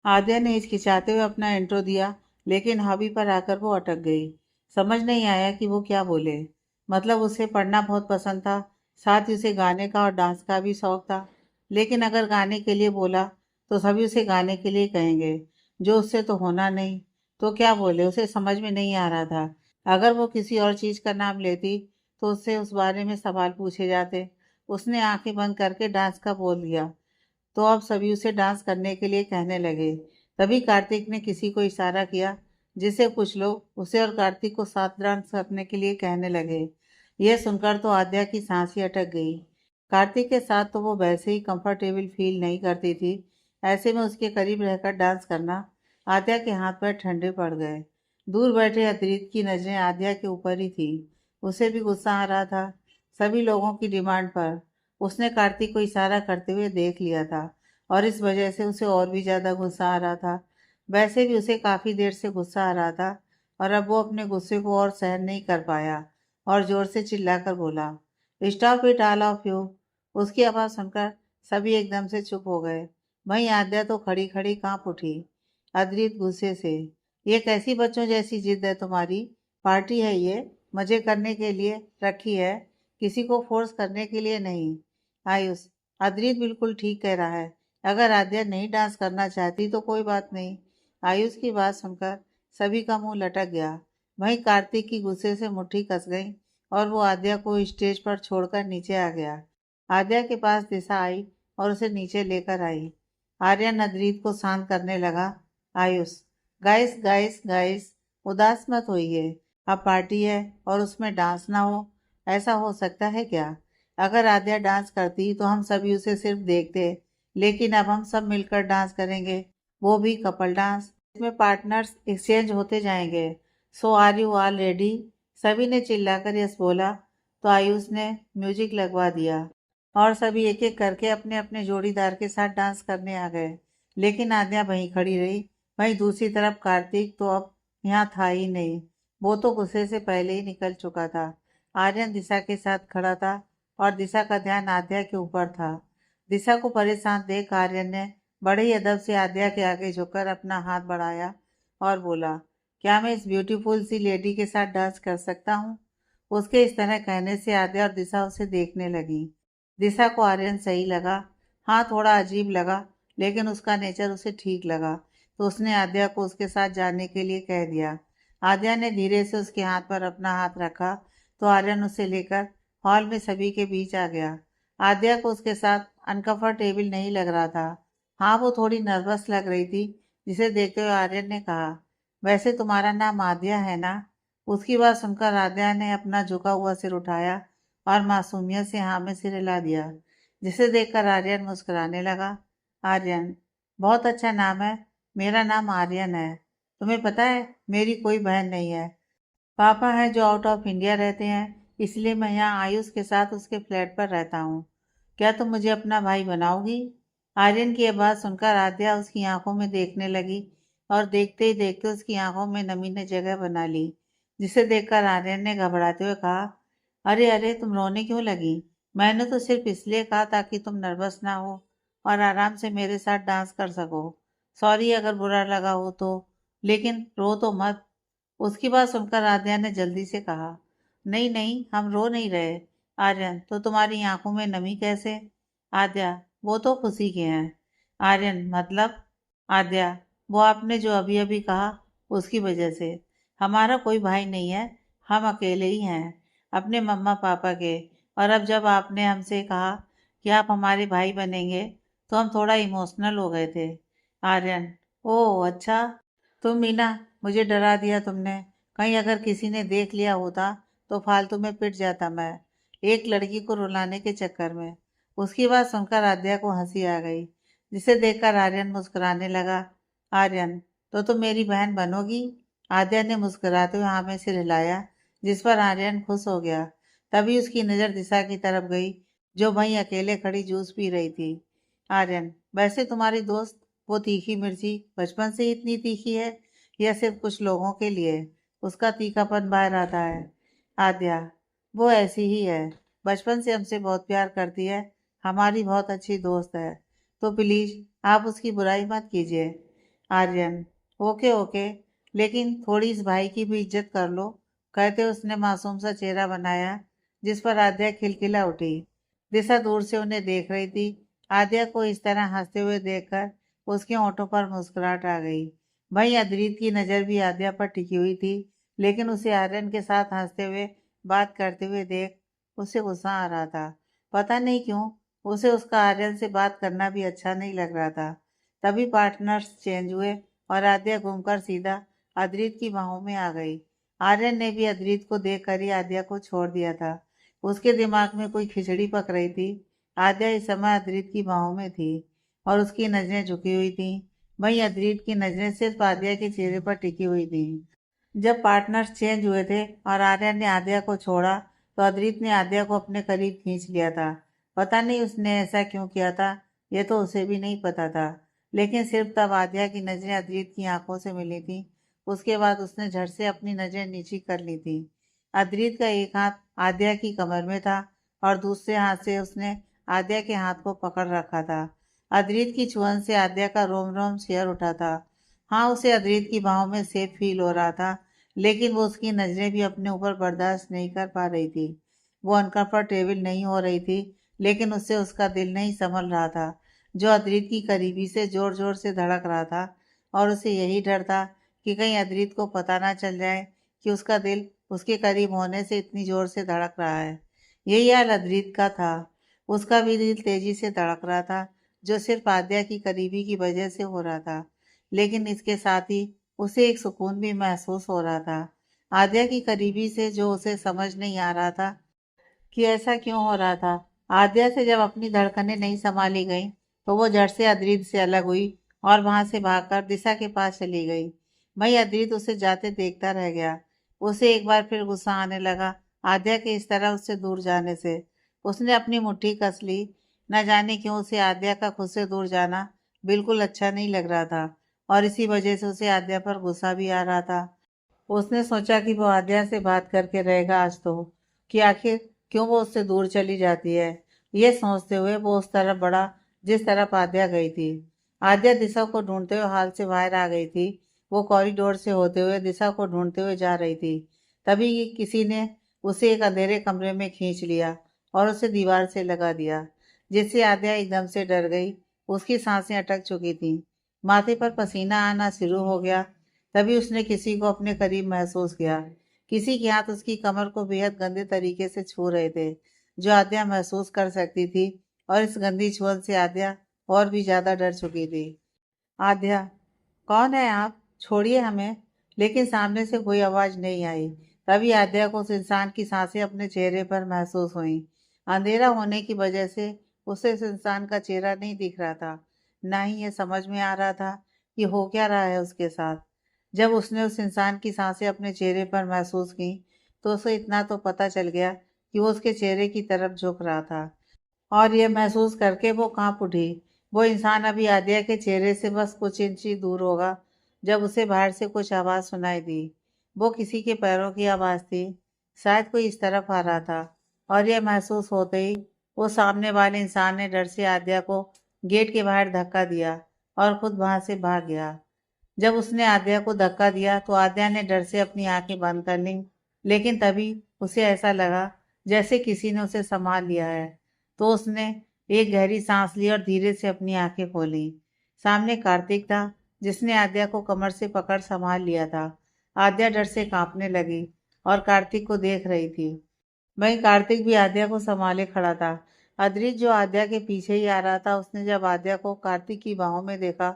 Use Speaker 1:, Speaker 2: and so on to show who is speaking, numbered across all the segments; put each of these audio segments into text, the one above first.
Speaker 1: आद्या ने हिचकिचाते हुए अपना इंट्रो दिया, लेकिन हॉबी पर आकर वो अटक गई। समझ नहीं आया कि वो क्या बोले। मतलब उसे पढ़ना बहुत पसंद था, साथ ही उसे गाने का और डांस का भी शौक था। लेकिन अगर गाने के लिए बोला तो सभी उसे गाने के लिए कहेंगे, जो उससे तो होना नहीं। तो क्या बोले, उसे समझ में नहीं आ रहा था। अगर वो किसी और चीज का नाम लेती तो उससे उस बारे में सवाल पूछे जाते। उसने आंखें बंद करके डांस का बोल दिया, तो अब सभी उसे डांस करने के लिए कहने लगे। तभी कार्तिक ने किसी को इशारा किया, जिससे कुछ लोग उसे और कार्तिक को साथ डांस करने के लिए कहने लगे। यह सुनकर तो आद्या की सांस ही अटक गई। कार्तिक के साथ तो वो वैसे ही कंफर्टेबल फील नहीं करती थी। ऐसे में उसके करीब रहकर डांस करना, आद्या के हाथ पैर ठंडे पड़ गए। दूर बैठे अतिरिक्त की नजरें आद्या के ऊपर ही थी। उसे भी गुस्सा आ रहा था, सभी लोगों की डिमांड पर। उसने कार्तिक को इशारा करते हुए देख लिया था, और इस वजह से उसे और भी ज्यादा गुस्सा आ रहा था। वैसे भी उसे काफी देर से गुस्सा आ रहा था, और अब वो अपने गुस्से को और सहन नहीं कर पाया, और जोर से चिल्लाकर बोला, stop it all of you. उसकी आवाज सुनकर सभी एकदम से चुप हो गए। वहीं आद्या तो खड़ी खड़ी कांप उठी, अद्रित गुस्से से। ये कैसी बच्चों जैसी जिद है तुम्हारी? पार्टी है ये, मजे करने के लिए रखी है, किसी को फोर्स करने के लिए नहीं। आयुष, अद्रित बिल्कुल ठीक कह रहा है। अगर आद्या नहीं डांस करना चाहती तो कोई बात नहीं। आयुष की बात सुनकर सभी का मुंह लटक गया। वहीं कार्तिक की गुस्से से मुट्ठी कस गई, और वो आद्या को स्टेज पर छोड़कर नीचे आ गया। आद्या के पास दिशा आई और उसे नीचे लेकर आई। आर्यन अद्रित को शांत करने लगा। आयुष, गाइस गाइस गाइस, उदास मत होइए। अब पार्टी है और उसमें डांस ना हो, ऐसा हो सकता है क्या? अगर आद्या डांस करती तो हम सभी उसे सिर्फ देखते, लेकिन अब हम सब मिलकर डांस करेंगे, वो भी कपल डांस। इसमें पार्टनर्स एक्सचेंज होते जाएंगे। सो आर यू ऑल रेडी? सभी ने चिल्लाकर यस बोला, तो आयुष ने म्यूजिक लगवा दिया, और सभी एक एक करके अपने अपने जोड़ीदार के साथ डांस करने आ गए। लेकिन आद्या वहीं खड़ी रही। वहीं दूसरी तरफ कार्तिक तो अब यहाँ था ही नहीं। वो तो गुस्से से पहले ही निकल चुका था। आर्यन दिशा के साथ खड़ा था, और दिशा का ध्यान आद्या के ऊपर था। दिशा को परेशान देख आर्यन ने बड़े ही अदब से आद्या के आगे झुककर अपना हाथ बढ़ाया और बोला, क्या मैं इस ब्यूटीफुल सी लेडी के साथ डांस कर सकता हूँ? उसके इस तरह कहने से आद्या और दिशा उसे देखने लगी। दिशा को आर्यन सही लगा। हाँ, थोड़ा अजीब लगा, लेकिन उसका नेचर उसे ठीक लगा, तो उसने आद्या को उसके साथ जाने के लिए कह दिया। आद्या ने धीरे से उसके हाथ पर अपना हाथ रखा, तो आर्यन उसे लेकर हॉल में सभी के बीच आ गया। आद्या को उसके साथ अनकंफर्टेबल नहीं लग रहा था। हाँ, वो थोड़ी नर्वस लग रही थी, जिसे देखते हुए आर्यन ने कहा, वैसे तुम्हारा नाम आद्या है ना? उसकी बात सुनकर आद्या ने अपना झुका हुआ सिर उठाया और मासूमियत से हाँ में सिर हिला दिया, जिसे देखकर आर्यन मुस्कुराने लगा। आर्यन, बहुत अच्छा नाम है। मेरा नाम आर्यन है। तुम्हें पता है, मेरी कोई बहन नहीं है। पापा हैं जो आउट ऑफ इंडिया रहते हैं, इसलिए मैं यहाँ आयुष के साथ उसके फ्लैट पर रहता हूँ। क्या तुम मुझे अपना भाई बनाओगी? आर्यन की यह बात सुनकर आद्या उसकी आंखों में देखने लगी, और देखते ही देखते उसकी आंखों में नमी ने जगह बना ली, जिसे देखकर आर्यन ने घबराते हुए कहा, अरे अरे, तुम रोने क्यों लगी? मैंने तो सिर्फ इसलिए कहा ताकि तुम नर्वस ना हो और आराम से मेरे साथ डांस कर सको। सॉरी अगर बुरा लगा हो तो, लेकिन रो तो मत। उसकी बात सुनकर आद्या ने जल्दी से कहा, नहीं नहीं, हम रो नहीं रहे। आर्यन, तो तुम्हारी आंखों में नमी कैसे? आद्या, वो तो खुशी के हैं। आर्यन, मतलब? आद्या, वो आपने जो अभी अभी कहा, उसकी वजह से। हमारा कोई भाई नहीं है, हम अकेले ही हैं, अपने मम्मा पापा के। और अब जब आपने हमसे कहा कि आप हमारे भाई बनेंगे, तो हम थोड़ा इमोशनल हो गए थे। आर्यन, ओह अच्छा। तुम मीना, मुझे डरा दिया तुमने। कहीं अगर किसी ने देख लिया होता तो फालतू में पिट जाता मैं, एक लड़की को रुलाने के चक्कर में। उसकी बात सुनकर आद्या को हंसी आ गई, जिसे देखकर आर्यन मुस्कुराने लगा। आर्यन, तो तुम मेरी बहन बनोगी? आद्या ने मुस्कुराते हुए हाँ में सिर हिलाया, जिस पर आर्यन खुश हो गया। तभी उसकी नज़र दिशा की तरफ गई, जो वहीं अकेले खड़ी जूस पी रही थी। आर्यन, वैसे तुम्हारी दोस्त, वो तीखी मिर्ची बचपन से ही इतनी तीखी है, या सिर्फ कुछ लोगों के लिए उसका तीखापन बाहर आता है? आद्या, वो ऐसी ही है, बचपन से हमसे बहुत प्यार करती है, हमारी बहुत अच्छी दोस्त है, तो प्लीज आप उसकी बुराई मत कीजिए। आर्यन, ओके ओके, लेकिन थोड़ी इस भाई की भी इज्जत कर लो, कहते उसने मासूम सा चेहरा बनाया, जिस पर आद्या खिलखिला उठी। दिशा दूर से उन्हें देख रही थी। आद्या को इस तरह हंसते हुए देखकर उसके होठों पर मुस्कुराहट आ गई। वहीं अद्रित की नजर भी आद्या पर टिकी हुई थी, लेकिन उसे आर्यन के साथ हंसते हुए बात करते हुए देख उसे गुस्सा आ रहा था। पता नहीं क्यों उसे उसका आर्यन से बात करना भी अच्छा नहीं लग रहा था। तभी पार्टनर्स चेंज हुए और आद्या घूमकर सीधा अद्रित की बाहों में आ गई। आर्यन ने भी अद्रित को देखकर ही आद्या को छोड़ दिया था। उसके दिमाग में कोई खिचड़ी पक रही थी। आद्या इस समय अद्रित की बाहों में थी और उसकी नजरें झुकी हुई थी। वहीं अद्रित की नजरें सिर्फ आद्या के चेहरे पर टिकी हुई थी। जब पार्टनर्स चेंज हुए थे और आर्यन ने आद्या को छोड़ा, तो अद्रित ने आद्या को अपने करीब खींच लिया था। पता नहीं उसने ऐसा क्यों किया था, ये तो उसे भी नहीं पता था। लेकिन सिर्फ तब आद्या की नजरें अद्रित की आंखों से मिली थी। उसके बाद उसने झट से अपनी नजरें नीची कर ली थी। अद्रित का एक हाथ आद्या की कमर में था और दूसरे हाथ से उसने आद्या के हाथ को पकड़ रखा था। अद्रित की छुअन से आद्या का रोम रोम सिहर उठा था। हाँ, उसे अद्रित की बाहों में सेफ फील हो रहा था, लेकिन वो उसकी नजरें भी अपने ऊपर बर्दाश्त नहीं कर पा रही थी। वो अनकंफर्टेबल नहीं हो रही थी, लेकिन उससे उसका दिल नहीं संभल रहा था, जो अद्रित की करीबी से जोर जोर से धड़क रहा था। और उसे यही डर था कि कहीं अद्रित को पता ना चल जाए कि उसका दिल उसके करीब होने से इतनी जोर से धड़क रहा है। यही हाल अद्रित का था। उसका भी दिल तेजी से धड़क रहा था, जो सिर्फ आद्या की करीबी की वजह से हो रहा था। लेकिन इसके साथ ही उसे एक सुकून भी महसूस हो रहा था। आद्या की करीबी से जो उसे समझ नहीं आ रहा था कि ऐसा क्यों हो रहा था। आद्या से जब अपनी धड़कनें नहीं संभाली गईं, तो वो झट से अद्रित से अलग हुई और वहां से भागकर दिशा के पास चली गई। वहीं अद्रित उसे जाते देखता रह गया। उसे एक बार फिर गुस्सा आने लगा, आद्या के इस तरह उससे दूर जाने से। उसने अपनी मुट्ठी कस ली। न जाने क्यों उसे आद्या का खुद से दूर जाना बिल्कुल अच्छा नहीं लग रहा था, और इसी वजह से उसे आद्या पर गुस्सा भी आ रहा था। उसने सोचा कि वो आद्या से बात करके रहेगा आज तो, कि आखिर क्यों वो उससे दूर चली जाती है। ये सोचते हुए वो उस तरफ बढ़ा जिस तरफ आद्या गई थी। आद्या दिशा को ढूंढते हुए हाल से बाहर आ गई थी। वो कॉरिडोर से होते हुए दिशा को ढूंढते हुए जा रही थी। तभी किसी ने उसे एक अंधेरे कमरे में खींच लिया और उसे दीवार से लगा दिया, जिससे आद्या एकदम से डर गई। उसकी सांसें अटक चुकी थी, माथे पर पसीना आना शुरू हो गया। तभी उसने किसी को अपने करीब महसूस किया। किसी के हाथ उसकी कमर को बेहद गंदे तरीके से छू रहे थे, जो आद्या महसूस कर सकती थी। और इस गंदी छुअन से आद्या और भी ज्यादा डर चुकी थी। आद्या, कौन है आप? छोड़िए हमें। लेकिन सामने से कोई आवाज नहीं आई। तभी आद्या को उस इंसान की सांसें अपने चेहरे पर महसूस हुई। अंधेरा होने की वजह से उसे उस इंसान का चेहरा नहीं दिख रहा था। ना ही ये समझ में आ रहा था कि हो क्या रहा है उसके साथ। जब उसने उस इंसान की सांसें अपने चेहरे पर महसूस की, तो उसे इतना तो पता चल गया कि वो उसके चेहरे की तरफ झुक रहा था। और यह महसूस करके वो कांप उठी। वो इंसान अभी आद्या के चेहरे से बस कुछ इंच ही दूर होगा, जब उसे बाहर से कुछ आवाज सुनाई दी। वो किसी के पैरों की आवाज थी। शायद कोई इस तरफ आ रहा था। और यह महसूस होते ही वो सामने वाले इंसान ने डर से आद्या को गेट के बाहर धक्का दिया और खुद वहां से भाग गया। जब उसने आद्या को धक्का दिया, तो आद्या ने डर से अपनी आंखें बंद कर लीं। लेकिन तभी उसे ऐसा लगा जैसे किसी ने उसे संभाल लिया है। तो उसने एक गहरी सांस ली और धीरे से अपनी आंखें खोली। सामने कार्तिक था, जिसने आद्या को कमर से पकड़ संभाल लिया था। आद्या डर से कांपने लगी और कार्तिक को देख रही थी। वहीं कार्तिक भी आद्या को संभाले खड़ा था। अद्रित, जो आद्या के पीछे ही आ रहा था, उसने जब आद्या को कार्तिक की बाहों में देखा,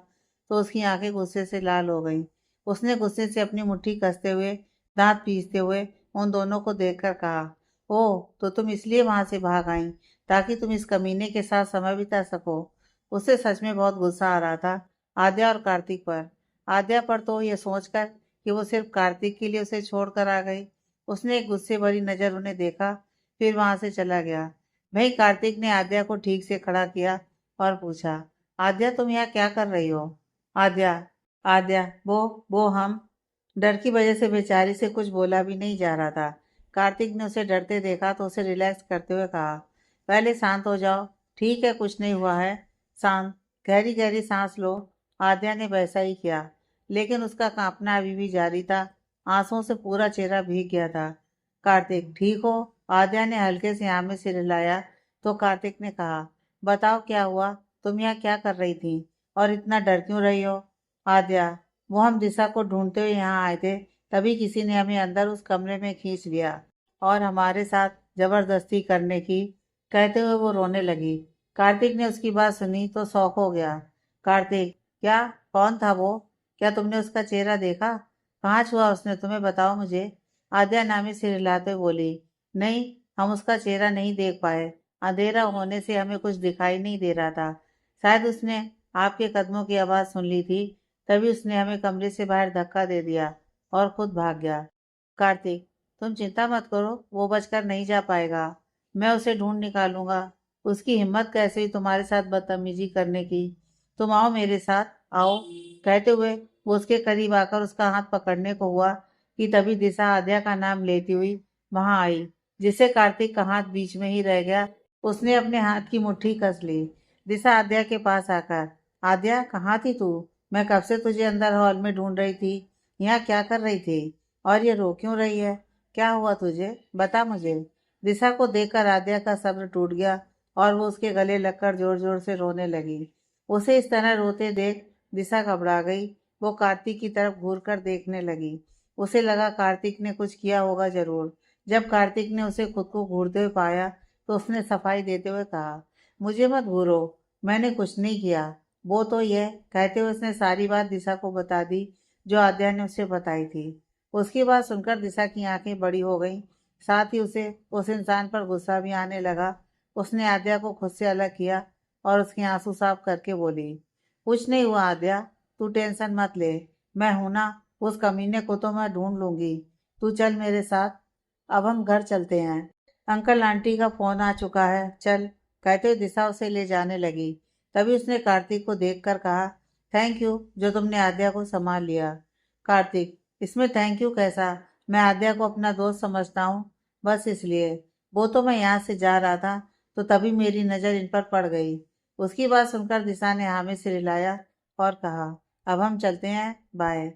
Speaker 1: तो उसकी आंखें गुस्से से लाल हो गईं। उसने गुस्से से अपनी मुट्ठी कसते हुए, दांत पीसते हुए उन दोनों को देखकर कहा, ओह, तो तुम इसलिए वहां से भाग आई, ताकि तुम इस कमीने के साथ समय बिता सको। उसे सच में बहुत गुस्सा आ रहा था, आद्या और कार्तिक पर। आद्या पर तो ये सोचकर कि वो सिर्फ कार्तिक के लिए उसे छोड़कर आ गई। उसने एक गुस्से भरी नजर उन्हें देखा, फिर वहां से चला गया। वहीं कार्तिक ने आद्या को ठीक से खड़ा किया और पूछा, आद्या, तुम यहाँ क्या कर रही हो? आद्या, आद्या, वो हम। डर की वजह से बेचारी से कुछ बोला भी नहीं जा रहा था। कार्तिक ने उसे डरते देखा तो उसे रिलैक्स करते हुए कहा, पहले शांत हो जाओ। ठीक है, कुछ नहीं हुआ है। शांत, गहरी गहरी सांस लो आद्या ने वैसा ही किया, लेकिन उसका कांपना अभी भी जारी था। आंसुओं से पूरा चेहरा भीग गया था। कार्तिक, ठीक हो? आद्या ने हल्के से आंख में सिर हिलाया तो कार्तिक ने कहा, बताओ क्या हुआ? तुम यहाँ क्या कर रही थी और इतना डर क्यों रही हो? आद्या, वो हम दिशा को ढूंढते हुए यहाँ आए थे, तभी किसी ने हमें अंदर उस कमरे में खींच लिया और हमारे साथ जबरदस्ती करने की। कहते हुए वो रोने लगी। कार्तिक ने उसकी बात सुनी तो शौक हो गया। कार्तिक, क्या? कौन था वो? क्या तुमने उसका चेहरा देखा? कहाँ छुआ उसने तुम्हें? बताओ मुझे। आद्या नामी सिर हिलाते बोली, नहीं, हम उसका चेहरा नहीं देख पाए। अंधेरा होने से हमें कुछ दिखाई नहीं दे रहा था। शायद उसने आपके कदमों की आवाज़ सुन ली थी, तभी उसने हमें कमरे से बाहर धक्का दे दिया और खुद भाग गया। कार्तिक, तुम चिंता मत करो, वो बचकर नहीं जा पाएगा। मैं उसे ढूंढ निकालूंगा। उसकी हिम्मत कैसे हुई तुम्हारे साथ बदतमीजी करने की? तुम आओ मेरे साथ, आओ। कहते हुए वो उसके करीब आकर उसका हाथ पकड़ने को हुआ कि तभी दिशा आद्या का नाम लेती हुई वहां आई, जिससे कार्तिक का हाथ बीच में ही रह गया। उसने अपने हाथ की मुट्ठी कस ली। दिशा आद्या के पास आकर, आद्या, कहाँ थी तू? मैं कब से तुझे अंदर हॉल में ढूंढ रही थी। यहाँ क्या कर रही थी और ये रो क्यों रही है? क्या हुआ तुझे? बता मुझे। दिशा को देखकर आद्या का सब्र टूट गया और वो उसके गले लगकर जोर जोर से रोने लगी। उसे इस तरह रोते देख दिशा घबरा गई। वो कार्तिक की तरफ घूर कर देखने लगी। उसे लगा कार्तिक ने कुछ किया होगा जरूर। जब कार्तिक ने उसे खुद को घूरते हुए पाया तो उसने सफाई देते हुए कहा, मुझे मत घूरो, मैंने कुछ नहीं किया। वो तो यह कहते हुए उसने सारी बात दिशा को बता दी जो आद्या ने उसे बताई थी। उसकी बात सुनकर दिशा की आंखें बड़ी हो गईं। साथ ही उसे उस इंसान पर गुस्सा भी आने लगा। उसने आद्या को खुद से अलग किया और उसके आंसू साफ करके बोली, कुछ नहीं हुआ आद्या, तू टेंशन मत ले। मैं हूं ना, उस कमीने को तो मैं ढूंढ लूंगी। तू चल मेरे साथ, अब हम घर चलते हैं। अंकल आंटी का फोन आ चुका है, चल। कहते हुए दिशा उसे ले जाने लगी। तभी उसने कार्तिक को देखकर कहा, थैंक यू जो तुमने आद्या को संभाल लिया। कार्तिक, इसमें थैंक यू कैसा? मैं आद्या को अपना दोस्त समझता हूँ, बस इसलिए। वो तो मैं यहाँ से जा रहा था तो तभी मेरी नज़र इन पर पड़ गई। उसकी बात सुनकर दिशा ने हाँ में सिर हिलाया और कहा, अब हम चलते हैं, बाय।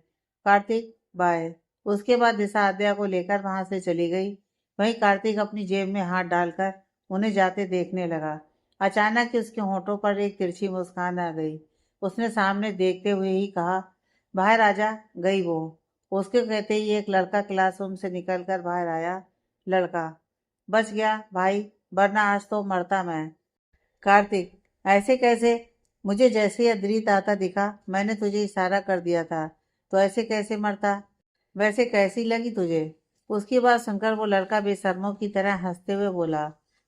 Speaker 1: कार्तिक, बाय। उसके बाद दिशा आद्या को लेकर वहां से चली गई। वहीं कार्तिक अपनी जेब में हाथ डालकर उन्हें जाते देखने लगा। अचानक ही उसके होठों पर एक तिरछी मुस्कान आ गई। उसने सामने देखते हुए ही कहा, बाहर आजा। गई वो। उसके कहते ही एक लड़का क्लासरूम से निकलकर बाहर आया। लड़का, बच गया भाई, वरना आज तो मरता मैं। कार्तिक, ऐसे कैसे? मुझे जैसे ही अद्रित आता दिखा मैंने तुझे इशारा कर दिया था, तो ऐसे कैसे मरता? वैसे कैसी लगी तुझे? उसकी बात सुनकर वो लड़का बेशर्मों की तरह हंसते हुए बोला,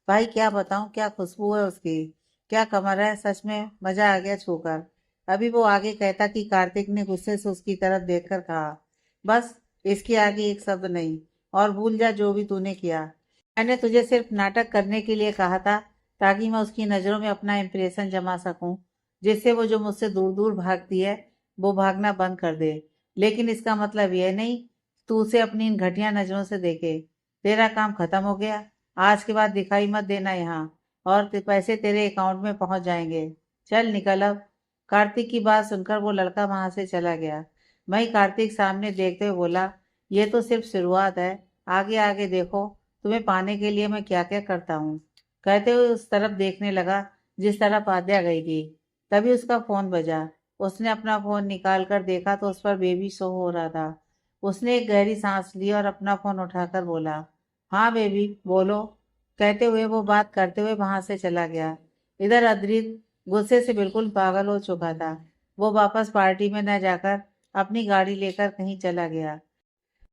Speaker 1: भाई क्या बताऊं, क्या खुशबू है उसकी, क्या कमर है, सच में मजा आ गया छूकर। अभी वो आगे कहता कि कार्तिक ने गुस्से से उसकी तरफ देखकर कहा, बस, इसके आगे एक शब्द नहीं, और भूल जा जो भी तूने किया। मैंने तुझे सिर्फ नाटक करने के लिए कहा था, ताकि मैं उसकी नज़रों में अपना इम्प्रेशन जमा सकूं, जिससे वो जो मुझसे दूर दूर भागती है वो भागना बंद कर दे। लेकिन इसका मतलब यह नहीं तू उसे अपनी इन घटिया नज़रों से देखे। तेरा काम खत्म हो गया। आज के बाद दिखाई मत देना यहाँ, और पैसे तेरे अकाउंट में पहुंच जाएंगे। चल निकल अब। कार्तिक की बात सुनकर वो लड़का वहां से चला गया। वहीं कार्तिक सामने देखते हुए बोला, ये तो सिर्फ शुरुआत है, आगे आगे देखो तुम्हें पाने के लिए मैं क्या क्या करता हूँ। कहते हुए उस तरफ देखने लगा जिस तरफ आद्या गई थी। तभी उसका फोन बजा। उसने अपना फोन निकाल कर देखा तो उस पर बेबी शो हो रहा था। उसने एक गहरी सांस ली और अपना फोन उठाकर बोला, हाँ बेबी बोलो। कहते हुए वो बात करते हुए वहां से चला गया। इधर अद्रित गुस्से से बिल्कुल पागल हो चुका था। वो वापस पार्टी में न जाकर अपनी गाड़ी लेकर कहीं चला गया।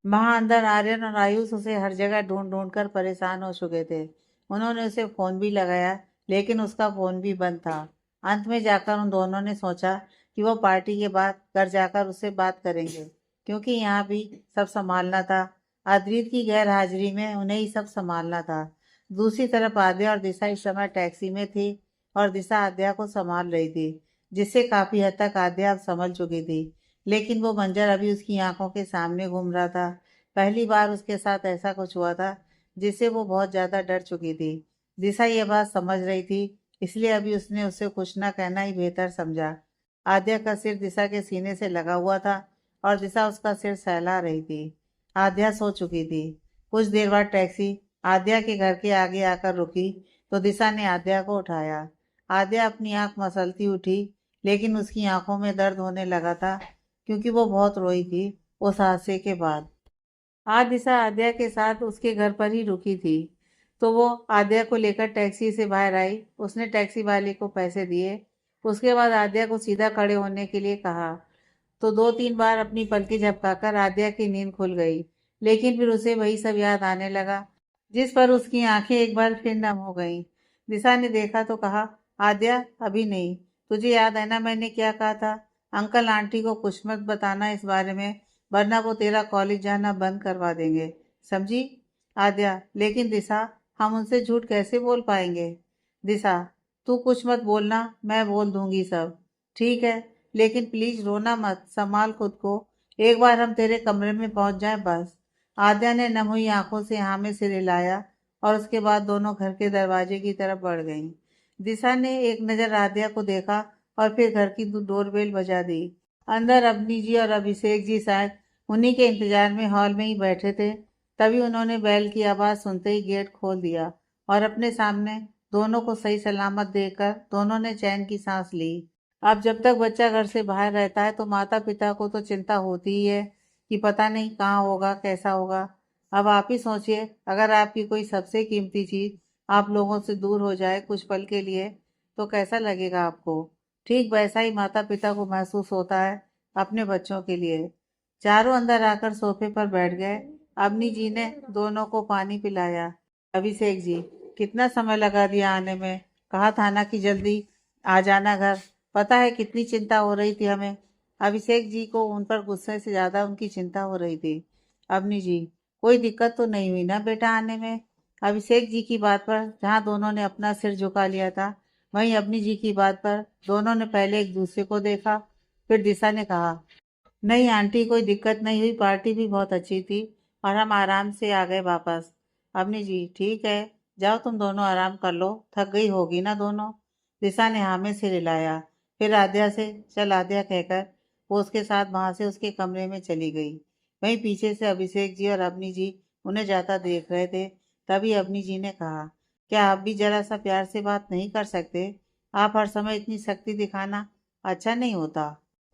Speaker 1: वहां अंदर आर्यन और आयुष उसे हर जगह ढूंढ ढूंढ कर परेशान हो चुके थे। उन्होंने उसे फोन भी लगाया, लेकिन उसका फोन भी बंद था। अंत में जाकर उन दोनों ने सोचा कि वो पार्टी के बाद घर जाकर उससे बात करेंगे, क्योंकि यहाँ भी सब संभालना था। अद्रित की गैर हाजिरी में उन्हें ही सब संभालना था। दूसरी तरफ आद्या और दिशा इस समय टैक्सी में थी और दिशा आद्या को संभाल रही थी, जिससे काफी हद तक आद्या अब संभल चुकी थी। लेकिन वो मंजर अभी उसकी आंखों के सामने घूम रहा था। पहली बार उसके साथ ऐसा कुछ हुआ था जिससे वो बहुत ज्यादा डर चुकी थी। दिशा ये बात समझ रही थी, इसलिए अभी उसने उससे कुछ ना कहना ही बेहतर समझा। आद्या का सिर दिशा के सीने से लगा हुआ था और दिशा उसका सिर सहला रही थी। आद्या सो चुकी थी। कुछ देर बाद टैक्सी आद्या के घर के आगे आकर रुकी तो दिशा ने आद्या को उठाया। आद्या अपनी आंख मसलती उठी, लेकिन उसकी आंखों में दर्द होने लगा था क्योंकि वो बहुत रोई थी उस हादसे के बाद। आज दिशा आद्या के साथ उसके घर पर ही रुकी थी, तो वो आद्या को लेकर टैक्सी से बाहर आई। उसने टैक्सी वाले को पैसे दिए। उसके बाद आद्या को सीधा खड़े होने के लिए कहा, तो 2-3 बार अपनी पलकें झपकाकर आद्या की नींद खुल गई। लेकिन फिर उसे वही सब याद आने लगा, जिस पर उसकी आंखें एक बार फिर नम हो गईं। दिशा ने देखा तो कहा, आद्या अभी नहीं, तुझे याद है ना मैंने क्या कहा था? अंकल आंटी को कुछ मत बताना इस बारे में, वरना वो तेरा कॉलेज जाना बंद करवा देंगे, समझी? आद्या, लेकिन दिशा, हम उनसे झूठ कैसे बोल पाएंगे? दिशा, तू कुछ मत बोलना, मैं बोल दूंगी सब। ठीक है, लेकिन प्लीज रोना मत, संभाल खुद को। एक बार हम तेरे कमरे में पहुंच जाएं बस। आद्या ने नम हुई आंखों से हाँ में सिर हिलाया और उसके बाद दोनों घर के दरवाजे की तरफ बढ़ गईं। दिशा ने एक नजर आद्या को देखा और फिर घर की डोरबेल बजा दी। अंदर अवनी जी और अभिषेक जी शायद उन्हीं के इंतजार में हॉल में ही बैठे थे। तभी उन्होंने बैल की आवाज सुनते ही गेट खोल दिया और अपने सामने दोनों को सही सलामत देखकर दोनों ने चैन की सांस ली। अब जब तक बच्चा घर से बाहर रहता है तो माता पिता को तो चिंता होती ही है कि पता नहीं कहाँ होगा, कैसा होगा। अब आप ही सोचिए, अगर आपकी कोई सबसे कीमती चीज आप लोगों से दूर हो जाए कुछ पल के लिए, तो कैसा लगेगा आपको? ठीक वैसा ही माता पिता को महसूस होता है अपने बच्चों के लिए। चारों अंदर आकर सोफे पर बैठ गए। अवनी जी ने दोनों को पानी पिलाया। अभिषेक जी, कितना समय लगा दिया आने में? कहा था ना कि जल्दी आ जाना घर। पता है कितनी चिंता हो रही थी हमें। अभिषेक जी को उन पर गुस्से से ज्यादा उनकी चिंता हो रही थी। अवनी जी, कोई दिक्कत तो नहीं हुई ना बेटा आने में? अभिषेक जी की बात पर जहाँ दोनों ने अपना सिर झुका लिया था, वहीं अवनी जी की बात पर दोनों ने पहले एक दूसरे को देखा। फिर दिशा ने कहा, नहीं आंटी, कोई दिक्कत नहीं हुई, पार्टी भी बहुत अच्छी थी और हम आराम से आ गए वापस। अवनी जी, ठीक है, जाओ तुम दोनों आराम कर लो, थक गई होगी ना दोनों। दिशा ने हाँ में सिर हिलाया। फिर आद्या से चल आद्या कहकर वो उसके साथ वहां से उसके कमरे में चली गई। वहीं पीछे से अभिषेक जी और अवनी जी उन्हें जाता देख रहे थे। तभी अवनी जी ने कहा, क्या आप भी जरा सा प्यार से बात नहीं कर सकते? आप हर समय इतनी सख्ती दिखाना अच्छा नहीं होता।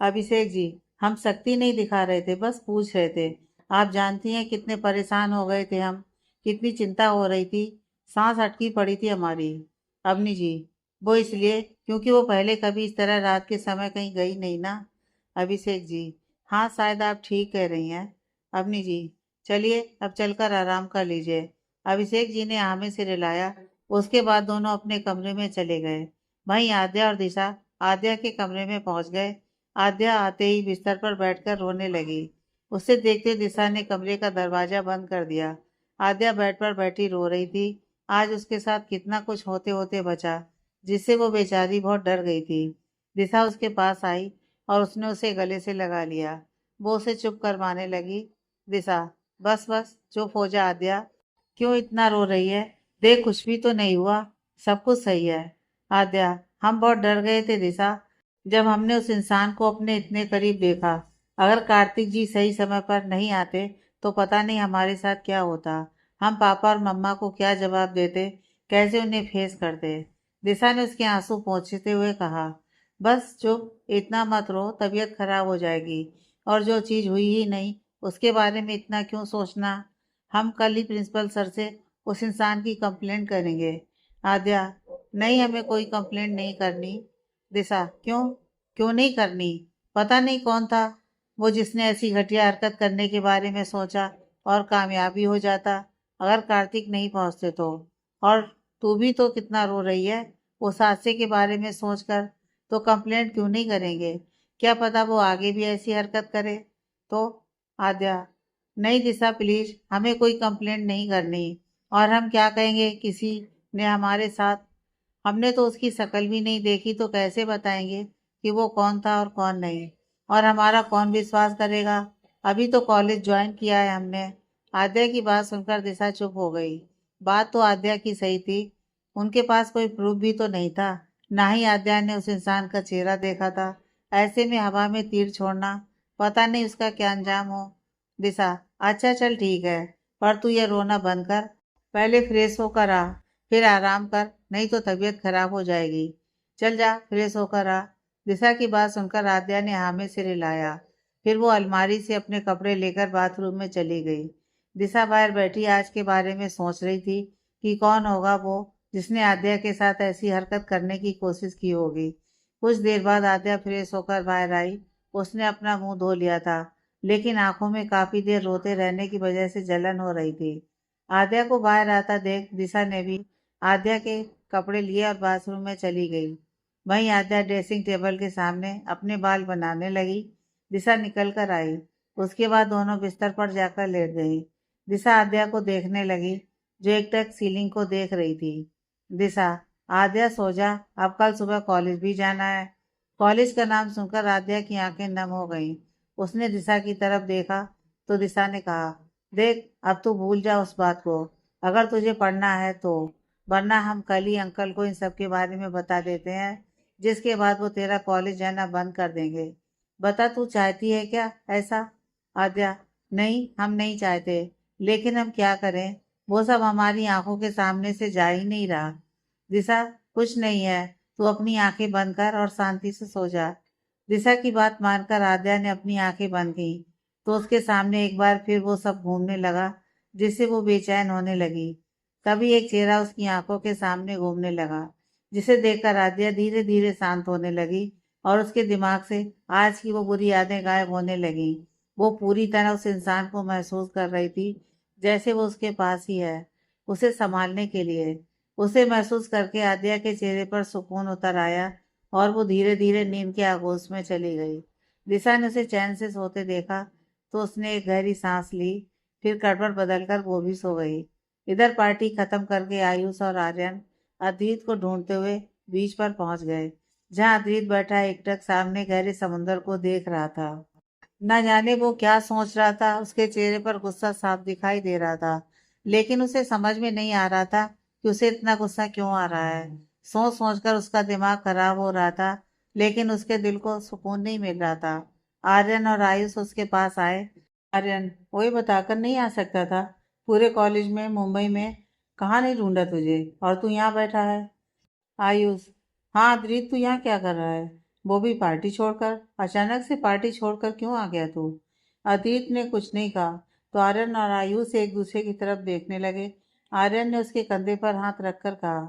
Speaker 1: अभिषेक जी, हम सख्ती नहीं दिखा रहे थे, बस पूछ रहे थे। आप जानती हैं कितने परेशान हो गए थे हम, कितनी चिंता हो रही थी, सांस अटकी पड़ी थी हमारी। अवनी जी, वो इसलिए क्योंकि वो पहले कभी इस तरह रात के समय कहीं गई नहीं ना। अभिषेक जी, हाँ शायद आप ठीक कह रही हैं। अवनी जी, चलिए अब चलकर आराम कर लीजिए। अभिषेक जी ने हाँ में सिर हिलाया। उसके बाद दोनों अपने कमरे में चले गए। वहीं आद्या और दिशा आद्या के कमरे में पहुंच गए। आद्या आते ही बिस्तर पर बैठकर रोने लगी। उसे देखते दिशा ने कमरे का दरवाजा बंद कर दिया। आद्या बेड पर बैठी रो रही थी। आज उसके साथ कितना कुछ होते होते बचा, जिससे वो बेचारी बहुत डर गई थी। दिशा उसके पास आई और उसने उसे गले से लगा लिया। वो उसे चुप करवाने लगी। दिशा, बस बस चुप हो जा आद्या, क्यों इतना रो रही है? देख, कुछ भी तो नहीं हुआ, सब कुछ सही है। आद्या, हम बहुत डर गए थे दिशा, जब हमने उस इंसान को अपने इतने करीब देखा। अगर कार्तिक जी सही समय पर नहीं आते तो पता नहीं हमारे साथ क्या होता। हम पापा और मम्मा को क्या जवाब देते, कैसे उन्हें फेस करते। दिशा ने उसके आंसू पोंछते हुए कहा, बस चुप, इतना मत रो, तबीयत खराब हो जाएगी। और जो चीज हुई ही नहीं उसके बारे में इतना क्यों सोचना? हम कल ही प्रिंसिपल सर से उस इंसान की कंप्लेंट करेंगे। आद्या, नहीं, हमें कोई कंप्लेंट नहीं करनी। दिशा, क्यों? क्यों नहीं करनी? पता नहीं कौन था वो जिसने ऐसी घटिया हरकत करने के बारे में सोचा और कामयाबी हो जाता, अगर कार्तिक नहीं पहुंचते तो। और तू भी तो कितना रो रही है उस हादसे के बारे में सोचकर। तो कंप्लेंट क्यों नहीं करेंगे? क्या पता वो आगे भी ऐसी हरकत करे तो। आद्या, नहीं दिशा प्लीज, हमें कोई कंप्लेंट नहीं करनी। और हम क्या कहेंगे किसी ने हमारे साथ? हमने तो उसकी शक्ल भी नहीं देखी, तो कैसे बताएंगे कि वो कौन था और कौन नहीं? और हमारा कौन विश्वास करेगा? अभी तो कॉलेज ज्वाइन किया है हमने। आद्या की बात सुनकर दिशा चुप हो गई। बात तो आद्या की सही थी, उनके पास कोई प्रूफ भी तो नहीं था। ना ही आद्या ने उस इंसान का चेहरा देखा था। ऐसे में हवा में तीर छोड़ना, पता नहीं उसका क्या अंजाम हो। दिशा, अच्छा चल ठीक है, पर तू ये रोना बंद कर। पहले फ्रेश होकर आ, फिर आराम कर, नहीं तो तबीयत खराब हो जाएगी। चल जा, फ्रेश होकर आ। दिशा की बात सुनकर आद्या ने हाँ में सिर हिलाया। फिर वो अलमारी से अपने कपड़े लेकर बाथरूम में चली गई। दिशा बाहर बैठी आज के बारे में सोच रही थी कि कौन होगा वो जिसने आद्या के साथ ऐसी हरकत करने की कोशिश की होगी। कुछ देर बाद आद्या फ्रेश होकर बाहर आई। उसने अपना मुंह धो लिया था, लेकिन आंखों में काफी देर रोते रहने की वजह से जलन हो रही थी। आद्या को बाहर आता देख दिशा ने भी आद्या के कपड़े लिए और बाथरूम में चली गई। वहीं आद्या ड्रेसिंग टेबल के सामने अपने बाल बनाने लगी। दिशा निकल कर आई। उसके बाद दोनों बिस्तर पर जाकर लेट गई। दिशा आद्या को देखने लगी, जो एकटक सीलिंग को देख रही थी। दिशा, आद्या सो जा, अब कल सुबह कॉलेज भी जाना है। कॉलेज का नाम सुनकर आद्या की आंखें नम हो गईं। उसने दिशा की तरफ देखा तो दिशा ने कहा, देख अब तू भूल जा उस बात को, अगर तुझे पढ़ना है तो, वरना हम कल ही अंकल को इन सब के बारे में बता देते हैं, जिसके बाद वो तेरा कॉलेज जाना बंद कर देंगे। बता, तू चाहती है क्या ऐसा? आद्या, नहीं हम नहीं चाहते, लेकिन हम क्या करें, वो सब हमारी आंखों के सामने से जा ही नहीं रहा। दिशा, कुछ नहीं है, तू अपनी आंखें बंद कर और शांति से सो जा। दिशा की बात मानकर आद्या ने अपनी आंखें बंद की तो उसके सामने एक बार फिर वो सब घूमने लगा, जिससे वो बेचैन होने लगी। तभी एक चेहरा उसकी आंखों के सामने घूमने लगा, जिसे देखकर आद्या धीरे धीरे शांत होने लगी और उसके दिमाग से आज की वो बुरी यादें गायब होने लगी। वो पूरी तरह उस इंसान को महसूस कर रही थी, जैसे वो उसके पास ही है, उसे संभालने के लिए। उसे महसूस करके आद्या के चेहरे पर सुकून उतर आया और वो धीरे धीरे नींद के आगोश में चली गई। दिशा ने उसे चैन से सोते देखा तो उसने एक गहरी सांस ली, फिर करवट बदलकर वो भी सो गई। इधर पार्टी खत्म करके आयुष और आर्यन अद्वैत को ढूंढते हुए बीच पर पहुंच गए, जहां अद्वैत बैठा एकटक सामने गहरे समुद्र को देख रहा था। न जाने वो क्या सोच रहा था, उसके चेहरे पर गुस्सा साफ दिखाई दे रहा था, लेकिन उसे समझ में नहीं आ रहा था कि उसे इतना गुस्सा क्यों आ रहा है। सोच सोच कर उसका दिमाग खराब हो रहा था, लेकिन उसके दिल को सुकून नहीं मिल रहा था। आर्यन और आयुष उसके पास आए। आर्यन, वही बताकर नहीं आ सकता था? पूरे कॉलेज में, मुंबई में कहाँ नहीं ढूंढा तुझे, और तू यहाँ बैठा है। आयुष, हाँ अद्रित, तू यहाँ क्या कर रहा है? वो भी पार्टी छोड़कर, अचानक से पार्टी छोड़कर क्यों आ गया तू? अद्रित ने कुछ नहीं कहा तो आर्यन और आयुष एक दूसरे की तरफ देखने लगे। आर्यन ने उसके कंधे पर हाथ रखकर कहा,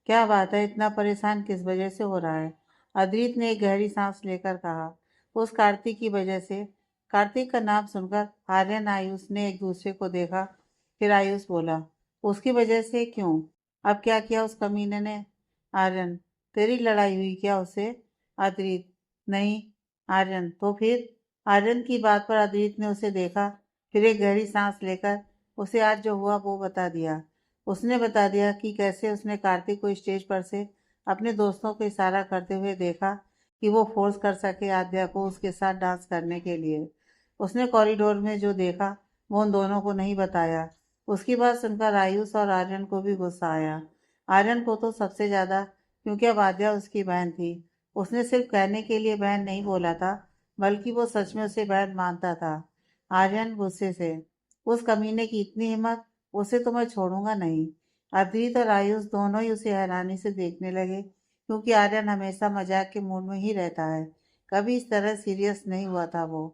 Speaker 1: क्या बात है, इतना परेशान किस वजह से हो रहा है? अद्रित ने एक गहरी सांस लेकर कहा, उस कार्तिक की वजह से। कार्तिक का नाम सुनकर आर्यन आयुष ने एक दूसरे को देखा। फिर आयुष बोला, उसकी वजह से क्यों? अब क्या किया उस कमीने ने? आर्यन, तेरी लड़ाई हुई क्या उससे? अद्रित, नहीं। आर्यन, तो फिर? आर्यन की बात पर अद्रित ने उसे देखा, फिर एक गहरी सांस लेकर उसे आज जो हुआ वो बता दिया। उसने बता दिया कि कैसे उसने कार्तिक को स्टेज पर से अपने दोस्तों को इशारा करते हुए देखा कि वो फोर्स कर सके आद्या को उसके साथ डांस करने के लिए। उसने कॉरिडोर में जो देखा वो उन दोनों को नहीं बताया। उसकी बात सुनकर आयुष और आर्यन को भी गुस्सा आया। आर्यन को तो सबसे ज्यादा, क्योंकि अब आद्या उसकी बहन थी। उसने सिर्फ कहने के लिए बहन नहीं बोला था, बल्कि वो सच में उसे बहन मानता था। आर्यन गुस्से से, उस कमीने की इतनी हिम्मत, उसे तो मैं छोड़ूंगा नहीं। अद्वैत और आयुष दोनों ही उसे हैरानी से देखने लगे, क्योंकि आर्यन हमेशा मजाक के मूड में ही रहता है, कभी इस तरह सीरियस नहीं हुआ था वो।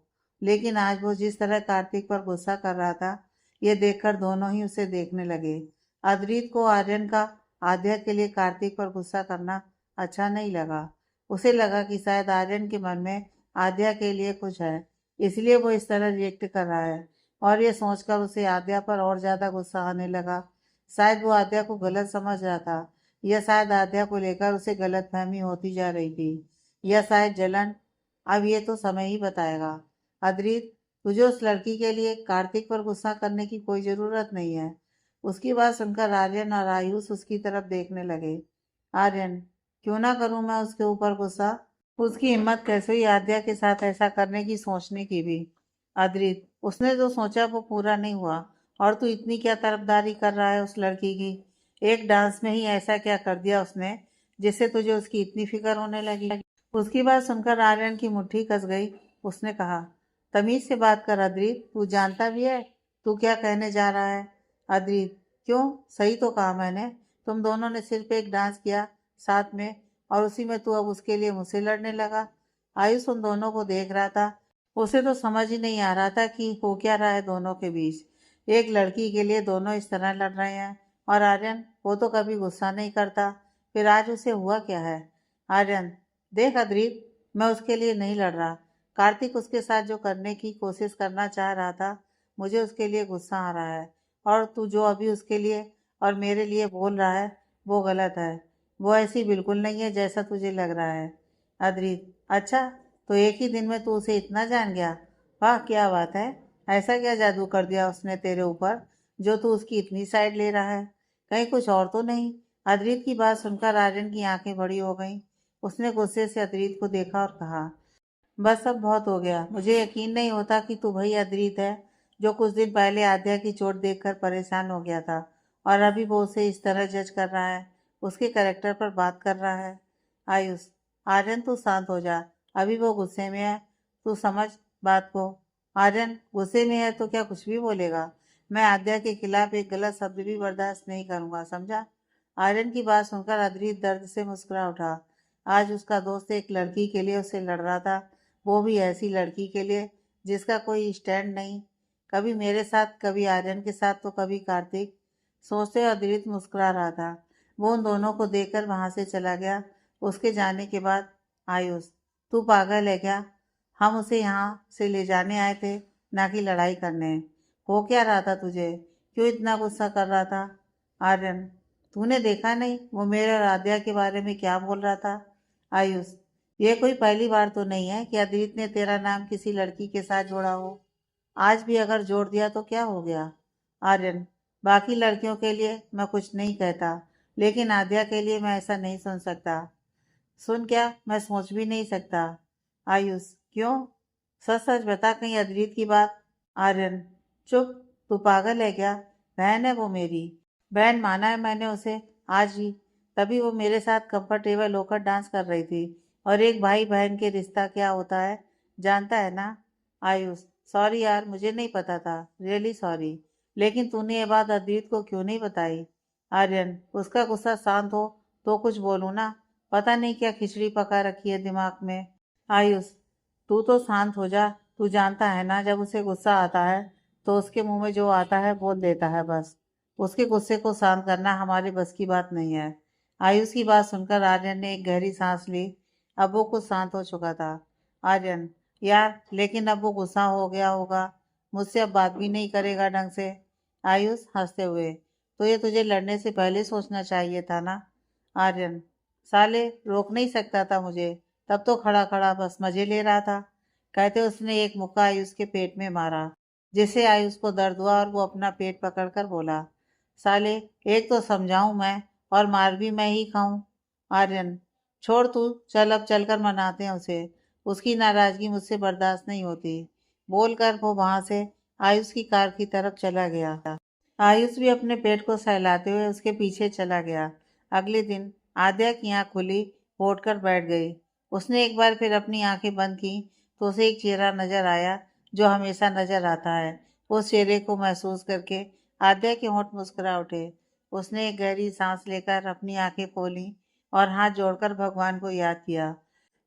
Speaker 1: लेकिन आज वो जिस तरह कार्तिक पर गुस्सा कर रहा था, ये देखकर दोनों ही उसे देखने लगे। अद्वैत को आर्यन का आद्या के लिए कार्तिक पर गुस्सा करना अच्छा नहीं लगा। उसे लगा कि शायद आर्यन के मन में आद्या के लिए कुछ है, इसलिए वो इस तरह रिएक्ट कर रहा है। और ये सोचकर उसे आद्या पर और ज्यादा गुस्सा आने लगा। शायद वो आद्या को गलत समझ रहा था, या शायद आद्या को लेकर उसे गलतफहमी होती जा रही थी, या शायद जलन। अब ये तो समय ही बताएगा। अद्रित, तुझे उस लड़की के लिए कार्तिक पर गुस्सा करने की कोई जरूरत नहीं है। उसकी बात सुनकर आर्यन और आयुष उसकी तरफ देखने लगे। आर्यन, क्यों ना करूं मैं उसके ऊपर गुस्सा? उसकी हिम्मत कैसे हुई आद्या के साथ ऐसा करने की, सोचने की भी? अद्रित, उसने जो सोचा वो पूरा नहीं हुआ, और तू इतनी क्या तरफदारी कर रहा है उस लड़की की? एक डांस में ही ऐसा क्या कर दिया उसने जिससे तुझे उसकी इतनी फिक्र होने लगी? उसकी बात सुनकर आर्यन की मुट्ठी कस गई। उसने कहा, तमीज से बात कर अद्रित, तू जानता भी है तू क्या कहने जा रहा है? अद्रित, क्यों? सही तो कहा मैंने। तुम दोनों ने सिर्फ एक डांस किया साथ में, और उसी में तू अब उसके लिए मुझसे लड़ने लगा। आयुष उन दोनों को देख रहा था। उसे तो समझ ही नहीं आ रहा था कि हो क्या रहा है दोनों के बीच। एक लड़की के लिए दोनों इस तरह लड़ रहे हैं। और आर्यन, वो तो कभी गुस्सा नहीं करता, फिर आज उसे हुआ क्या है? आर्यन, देख अद्रित, मैं उसके लिए नहीं लड़ रहा। कार्तिक उसके साथ जो करने की कोशिश करना चाह रहा था, मुझे उसके लिए गुस्सा आ रहा है। और तू जो अभी उसके लिए और मेरे लिए बोल रहा है, वो गलत है। वो ऐसी बिल्कुल नहीं है जैसा तुझे लग रहा है। अद्रित, अच्छा, तो एक ही दिन में तू उसे इतना जान गया? वाह, क्या बात है। ऐसा क्या जादू कर दिया उसने तेरे ऊपर, जो तू उसकी इतनी साइड ले रहा है? कहीं कुछ और तो नहीं? अद्रित की बात सुनकर आर्यन की आंखें बड़ी हो गईं। उसने गुस्से से अद्रित को देखा और कहा, बस अब बहुत हो गया। मुझे यकीन नहीं होता कि तू वही अद्रित है जो कुछ दिन पहले आद्या की चोट देखकर परेशान हो गया था, और अभी वो उसे इस तरह जज कर रहा है, उसके कैरेक्टर पर बात कर रहा है। आयुष, आर्यन तू शांत हो जा। अभी वो गुस्से में है, तू समझ बात को। आर्यन, गुस्से में है तो क्या कुछ भी बोलेगा? मैं आद्या के खिलाफ एक गलत शब्द भी बर्दाश्त नहीं करूंगा, समझा? आर्यन की बात सुनकर अद्रित दर्द से मुस्कुरा उठा। आज उसका दोस्त एक लड़की के लिए उससे लड़ रहा था, वो भी ऐसी लड़की के लिए जिसका कोई स्टैंड नहीं। कभी मेरे साथ, कभी आर्यन के साथ, तो कभी कार्तिक। सोचते हुए अद्रित मुस्कुरा रहा था। वो उन दोनों को देखकर वहां से चला गया। उसके जाने के बाद, आयुष, तू पागल है क्या? हम उसे यहाँ से ले जाने आए थे, ना कि लड़ाई करने। हो क्या रहा था तुझे? क्यों इतना गुस्सा कर रहा था? आर्यन, तूने देखा नहीं वो मेरे और आद्या के बारे में क्या बोल रहा था? आयुष, ये कोई पहली बार तो नहीं है कि अदित ने तेरा नाम किसी लड़की के साथ जोड़ा हो। आज भी अगर जोड़ दिया तो क्या हो गया? आर्यन, बाकी लड़कियों के लिए मैं कुछ नहीं कहता, लेकिन आद्या के लिए मैं ऐसा नहीं सुन सकता। सुन क्या, मैं सोच भी नहीं सकता। आयुष, क्यों? सच सच बता, कहीं अद्रित की बात। आर्यन, चुप। तू पागल है क्या? बहन है वो मेरी। बहन माना है मैंने उसे आज ही, तभी वो मेरे साथ कंफर्टेबल होकर डांस कर रही थी। और एक भाई बहन के रिश्ता क्या होता है, जानता है ना? आयुष, सॉरी यार, मुझे नहीं पता था, रियली सॉरी। लेकिन तूने ये बात अद्रित को क्यों नहीं बताई? आर्यन, उसका गुस्सा शांत हो तो कुछ बोलूँ ना? पता नहीं क्या खिचड़ी पका रखी है दिमाग में। आयुष, तू तो शांत हो जा। तू जानता है ना, जब उसे गुस्सा आता है तो उसके मुंह में जो आता है बोल देता है बस। उसके गुस्से को शांत करना हमारे बस की बात नहीं है। आयुष की बात सुनकर आर्यन ने एक गहरी सांस ली। अब वो कुछ शांत हो चुका था। आर्यन, यार, लेकिन अब वो गुस्सा हो गया होगा, मुझसे अब बात भी नहीं करेगा ढंग से। आयुष हंसते हुए, तो ये तुझे लड़ने से पहले सोचना चाहिए था ना? आर्यन, साले, रोक नहीं सकता था मुझे, तब तो खड़ा खड़ा बस मजे ले रहा था। कहते उसने एक मुक्का आयुष के पेट में मारा, जिससे आयुष को दर्द हुआ और वो अपना पेट पकड़कर बोला, साले, एक तो समझाऊं मैं और मार भी मैं ही खाऊं। आर्यन, छोड़ तू, चल अब चलकर मनाते हैं उसे। उसकी नाराजगी मुझसे बर्दाश्त नहीं होती। बोलकर वो वहां से आयुष की कार की तरफ चला गया। आयुष भी अपने पेट को सहलाते हुए उसके पीछे चला गया। अगले दिन आद्या की आंख खुली, वो उठकर बैठ गई। उसने एक बार फिर अपनी आंखें बंद की तो उसे एक चेहरा नजर आया जो हमेशा नजर आता है। उस चेहरे को महसूस करके आद्या के होंठ मुस्कुरा उठे। उसने एक गहरी सांस लेकर अपनी आंखें खोली और हाथ जोड़कर भगवान को याद किया।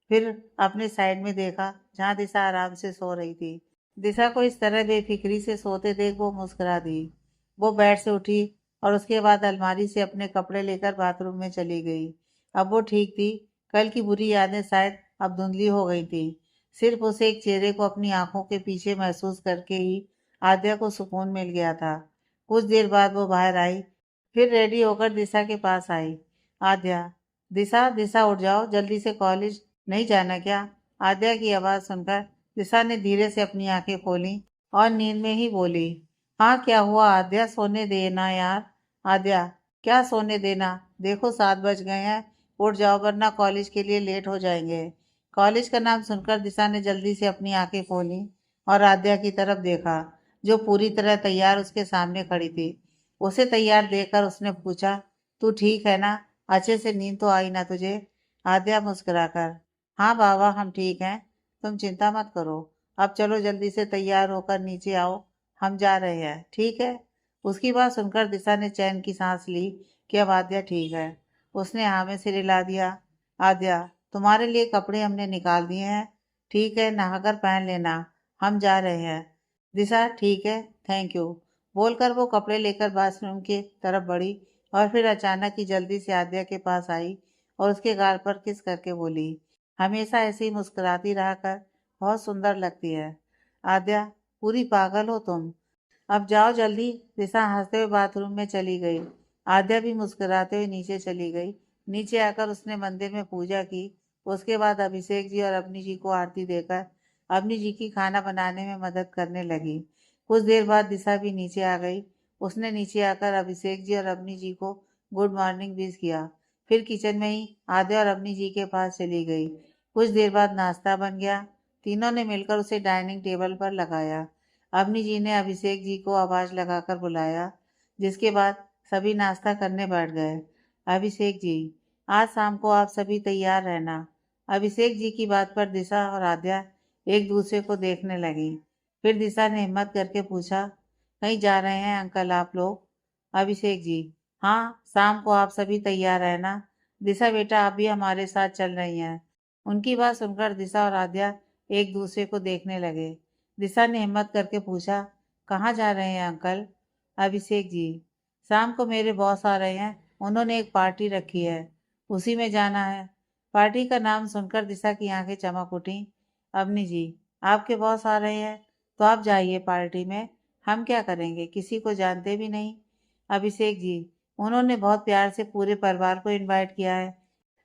Speaker 1: फिर अपने साइड में देखा जहाँ दिशा आराम से सो रही थी। दिशा को इस तरह बेफिक्री से सोते देख वो मुस्कुरा दी। वो बेड से उठी और उसके बाद अलमारी से अपने कपड़े लेकर बाथरूम में चली गई। अब वो ठीक थी। कल की बुरी यादें शायद अब धुंधली हो गई थी। सिर्फ उसे एक चेहरे को अपनी आंखों के पीछे महसूस करके ही आद्या को सुकून मिल गया था। कुछ देर बाद वो बाहर आई, फिर रेडी होकर दिशा के पास आई। आद्या, दिशा, दिशा उठ जाओ, जल्दी से कॉलेज नहीं जाना क्या? आद्या की आवाज सुनकर दिशा ने धीरे से अपनी आंखें खोली और नींद में ही बोली, हाँ क्या हुआ आद्या, सोने देना यार। आद्या, क्या सोने देना? देखो 7 बज गए हैं, उठ जाओ वरना कॉलेज के लिए लेट हो जाएंगे। कॉलेज का नाम सुनकर दिशा ने जल्दी से अपनी आंखें खोली और आद्या की तरफ देखा, जो पूरी तरह तैयार उसके सामने खड़ी थी। उसे तैयार देखकर उसने पूछा, तू ठीक है ना? अच्छे से नींद तो आई ना तुझे? आद्या मुस्कुराकर, हाँ बाबा, हम ठीक हैं। तुम चिंता मत करो। अब चलो जल्दी से तैयार होकर नीचे आओ। हम जा रहे हैं, ठीक है। उसकी बात सुनकर दिशा ने चैन की सांस ली कि अब आद्या ठीक है। उसने हाँ में सिर हिला दिया। आद्या, तुम्हारे लिए कपड़े हमने निकाल दिए हैं। ठीक है, नहाकर पहन लेना। हम जा रहे हैं। दिशा, ठीक है, थैंक यू। बोलकर वो कपड़े लेकर बाथरूम की तरफ बढ़ी और फिर अचानक ही जल्दी से आद्या के पास आई और उसके गाल पर किस करके बोली, हमेशा ऐसे ही मुस्कुराती रहा कर, बहुत सुंदर लगती है। आद्या, पूरी पागल हो तुम। अब जाओ जल्दी। दिशा हंसते हुए बाथरूम में चली गई। आद्या भी मुस्कुराते हुए नीचे चली गई। नीचे आकर उसने मंदिर में पूजा की। उसके बाद अभिषेक जी और अवनी जी को आरती देकर अवनी जी की खाना बनाने में मदद करने लगी। कुछ देर बाद दिशा भी नीचे आ गई। उसने नीचे आकर अभिषेक जी और अवनी जी को गुड मॉर्निंग विश किया। फिर किचन में ही आद्या और अवनी जी के पास चली गई। कुछ देर बाद नाश्ता बन गया। तीनों ने मिलकर उसे डाइनिंग टेबल पर लगाया। अवनी जी ने अभिषेक जी को आवाज लगाकर बुलाया, जिसके बाद सभी नाश्ता करने बैठ गए। अभिषेक जी, आज शाम को आप सभी तैयार रहना। अभिषेक जी की बात पर दिशा और आद्या एक दूसरे को देखने लगी। फिर दिशा ने हिम्मत करके पूछा, कहीं जा रहे हैं अंकल आप लोग? अभिषेक जी, हाँ, शाम को आप सभी तैयार रहना। दिशा बेटा, आप भी हमारे साथ चल रही हैं। उनकी बात सुनकर दिशा और आद्या एक दूसरे को देखने लगे। दिशा ने हिम्मत करके पूछा, कहाँ जा रहे हैं अंकल? अभिषेक जी, शाम को मेरे बॉस आ रहे हैं। उन्होंने एक पार्टी रखी है, उसी में जाना है। पार्टी का नाम सुनकर दिशा की आंखें चमक उठी। अवनी जी, आपके बॉस आ रहे हैं तो आप जाइए पार्टी में। हम क्या करेंगे, किसी को जानते भी नहीं। अभिषेक जी, उन्होंने बहुत प्यार से पूरे परिवार को इनवाइट किया है।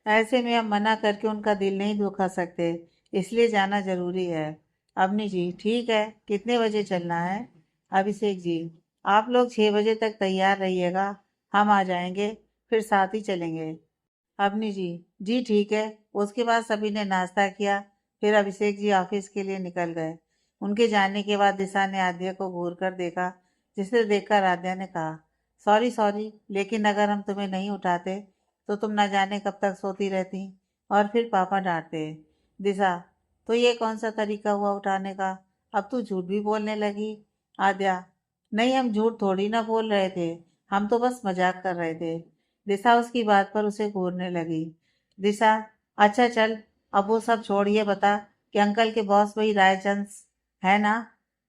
Speaker 1: ऐसे में हम मना करके उनका दिल नहीं दुखा सकते, इसलिए जाना जरूरी है। अवनी जी, ठीक है, कितने बजे चलना है? अभिषेक जी, आप लोग 6 बजे तक तैयार रहिएगा। हम आ जाएंगे, फिर साथ ही चलेंगे। अवनी जी, जी ठीक है। उसके बाद सभी ने नाश्ता किया। फिर अभिषेक जी ऑफिस के लिए निकल गए। उनके जाने के बाद दिशा ने आद्या को घूर कर देखा, जिसे देखकर आद्या ने कहा, सॉरी सॉरी, लेकिन अगर हम तुम्हें नहीं उठाते तो तुम न जाने कब तक सोती रहती और फिर पापा डांटते। दिशा, तो ये कौन सा तरीका हुआ उठाने का? अब तू झूठ भी बोलने लगी। आद्या, नहीं, हम झूठ थोड़ी ना बोल रहे थे। हम तो बस मजाक कर रहे थे। दिशा उसकी बात पर उसे घूरने लगी। दिशा, अच्छा चल, अब वो सब छोड़िए, बता कि अंकल के बॉस वही रायचंद है ना?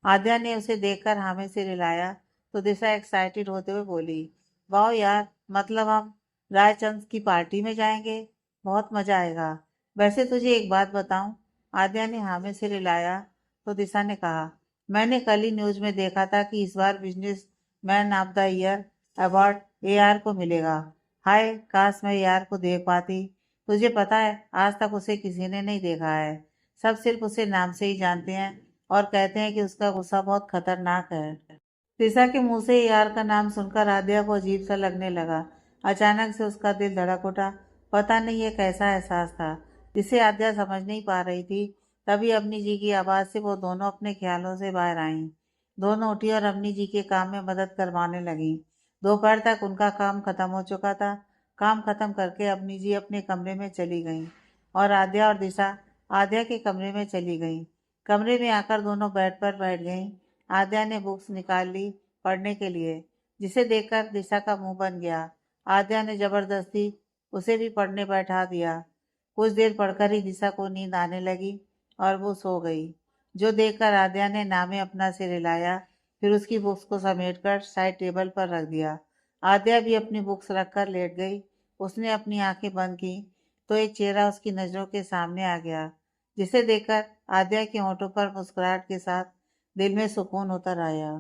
Speaker 1: आद्या ने उसे देखकर हाँ में सिर हिलाया तो दिशा एक्साइटेड होते हुए बोली, वाह यार, मतलब हम रायचंद की पार्टी में जाएंगे? बहुत मजा आएगा। वैसे तुझे एक बात बताऊं? आद्या ने हाँ में सिर हिलाया तो दिशा ने कहा, मैंने कल ही न्यूज में देखा था कि इस बार businessman of the year award AR को मिलेगा। हाय, काश मैं एआर को देख पाती। तुझे पता है, आज तक उसे किसी ने नहीं देखा है। सब सिर्फ उसे नाम से ही जानते हैं और कहते हैं कि उसका गुस्सा बहुत खतरनाक है। दिशा के मुंह से यार का नाम सुनकर आद्या को अजीब सा लगने लगा। अचानक से उसका दिल धड़क उठा। पता नहीं ये कैसा एहसास था जिसे आद्या समझ नहीं पा रही थी। तभी अवनी जी की आवाज से वो दोनों अपने ख्यालों से बाहर आईं। दोनों उठी और अवनी जी के काम में मदद करवाने लगी। दोपहर तक उनका काम खत्म हो चुका था। काम खत्म करके अवनी जी अपने कमरे में चली गईं और आद्या और दिशा आद्या के कमरे में चली गईं। कमरे में आकर दोनों बेड पर बैठ गईं। आद्या ने बुक्स निकाल ली पढ़ने के लिए, जिसे देखकर दिशा का मुंह बन गया। आद्या ने जबरदस्ती उसे भी पढ़ने बैठा दिया। कुछ देर पढ़कर ही दिशा को नींद आने लगी और वो सो गई, जो देखकर आद्या ने नामे अपना सिर हिलाया। फिर उसकी बुक्स को समेटकर साइड टेबल पर रख दिया। आद्या भी अपनी बुक्स रखकर लेट गई। उसने अपनी आंखें बंद की तो एक चेहरा उसकी नजरों के सामने आ गया, जिसे देखकर आद्या के होंठों पर मुस्कुराहट के साथ दिल में सुकून उतर आया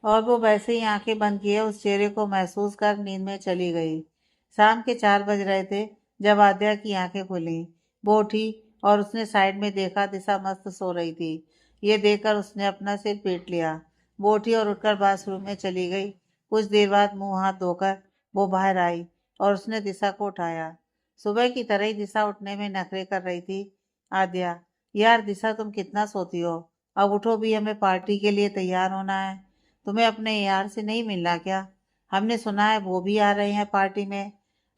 Speaker 1: और वो वैसे ही आंखें बंद किए उस चेहरे को महसूस कर नींद में चली गई। शाम के 4 बज रहे थे जब आद्या की आंखें खुली। वो उठी और उसने साइड में देखा, दिशा मस्त सो रही थी। ये देखकर उसने अपना सिर पीट लिया। वो उठी और उठकर बाथरूम में चली गई। कुछ देर बाद मुंह हाथ धोकर वो बाहर आई और उसने दिशा को उठाया। सुबह की तरह ही दिशा उठने में नखरे कर रही थी। आद्या, यार दिशा, तुम कितना सोती हो? अब उठो भी, हमें पार्टी के लिए तैयार होना है। तुम्हें अपने यार से नहीं मिलना क्या? हमने सुना है वो भी आ रहे हैं पार्टी में।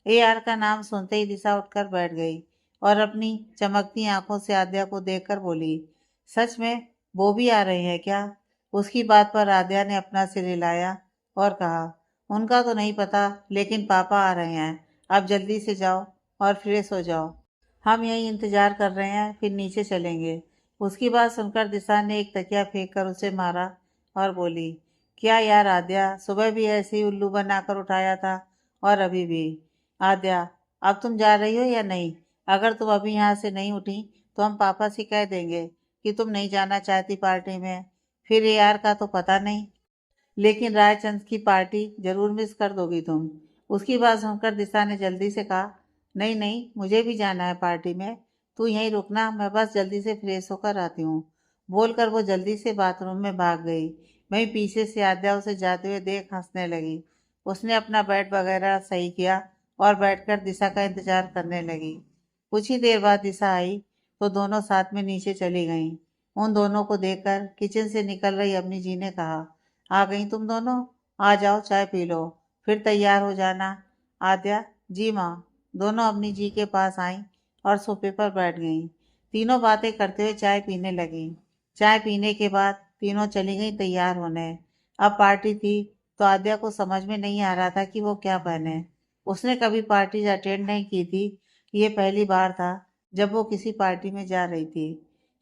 Speaker 1: यार का नाम सुनते ही दिशा उठकर बैठ गई। और अपनी चमकती आंखों से आद्या को देखकर बोली, सच में वो भी आ रहे हैं क्या? उसकी बात पर आद्या ने अपना सिर हिलाया और कहा, उनका तो नहीं पता, लेकिन पापा आ रहे हैं। अब जल्दी से जाओ और फ्रेश हो जाओ। हम यहीं इंतजार कर रहे हैं, फिर नीचे चलेंगे। उसकी बात सुनकर दिशा ने एक तकिया फेंक कर उसे मारा और बोली, क्या यार आद्या, सुबह भी ऐसे ही उल्लू बनाकर उठाया था और अभी भी। आद्या, अब तुम जा रही हो या नहीं? अगर तुम अभी यहाँ से नहीं उठी तो हम पापा से कह देंगे कि तुम नहीं जाना चाहती पार्टी में। फिर यार का तो पता नहीं, लेकिन रायचंद की पार्टी जरूर मिस कर दोगी तुम। उसकी बात सुनकर दिशा ने जल्दी से कहा, नहीं नहीं, मुझे भी जाना है पार्टी में। तू यहीं रुकना, मैं बस जल्दी से फ्रेश होकर आती हूँ। बोलकर वो जल्दी से बाथरूम में भाग गई। वहीं पीछे से आद्या उसे जाते हुए देख हंसने लगी। उसने अपना बेड वगैरह सही किया और बैठकर दिशा का इंतजार करने लगी। कुछ ही देर बाद दिशा आई तो दोनों साथ में नीचे चली गईं। उन दोनों को देखकर किचन से निकल रही अम्मी जी ने कहा, आ गई तुम दोनों? आ जाओ, चाय पी लो, फिर तैयार हो जाना। आद्या, जी माँ। दोनों अपनी जी के पास आईं और सोफे पर बैठ गईं। तीनों बातें करते हुए चाय पीने लगीं। चाय पीने के बाद तीनों चली गईं तैयार होने। अब पार्टी थी तो आद्या को समझ में नहीं आ रहा था कि वो क्या पहने। उसने कभी पार्टी अटेंड नहीं की थी। ये पहली बार था जब वो किसी पार्टी में जा रही थी।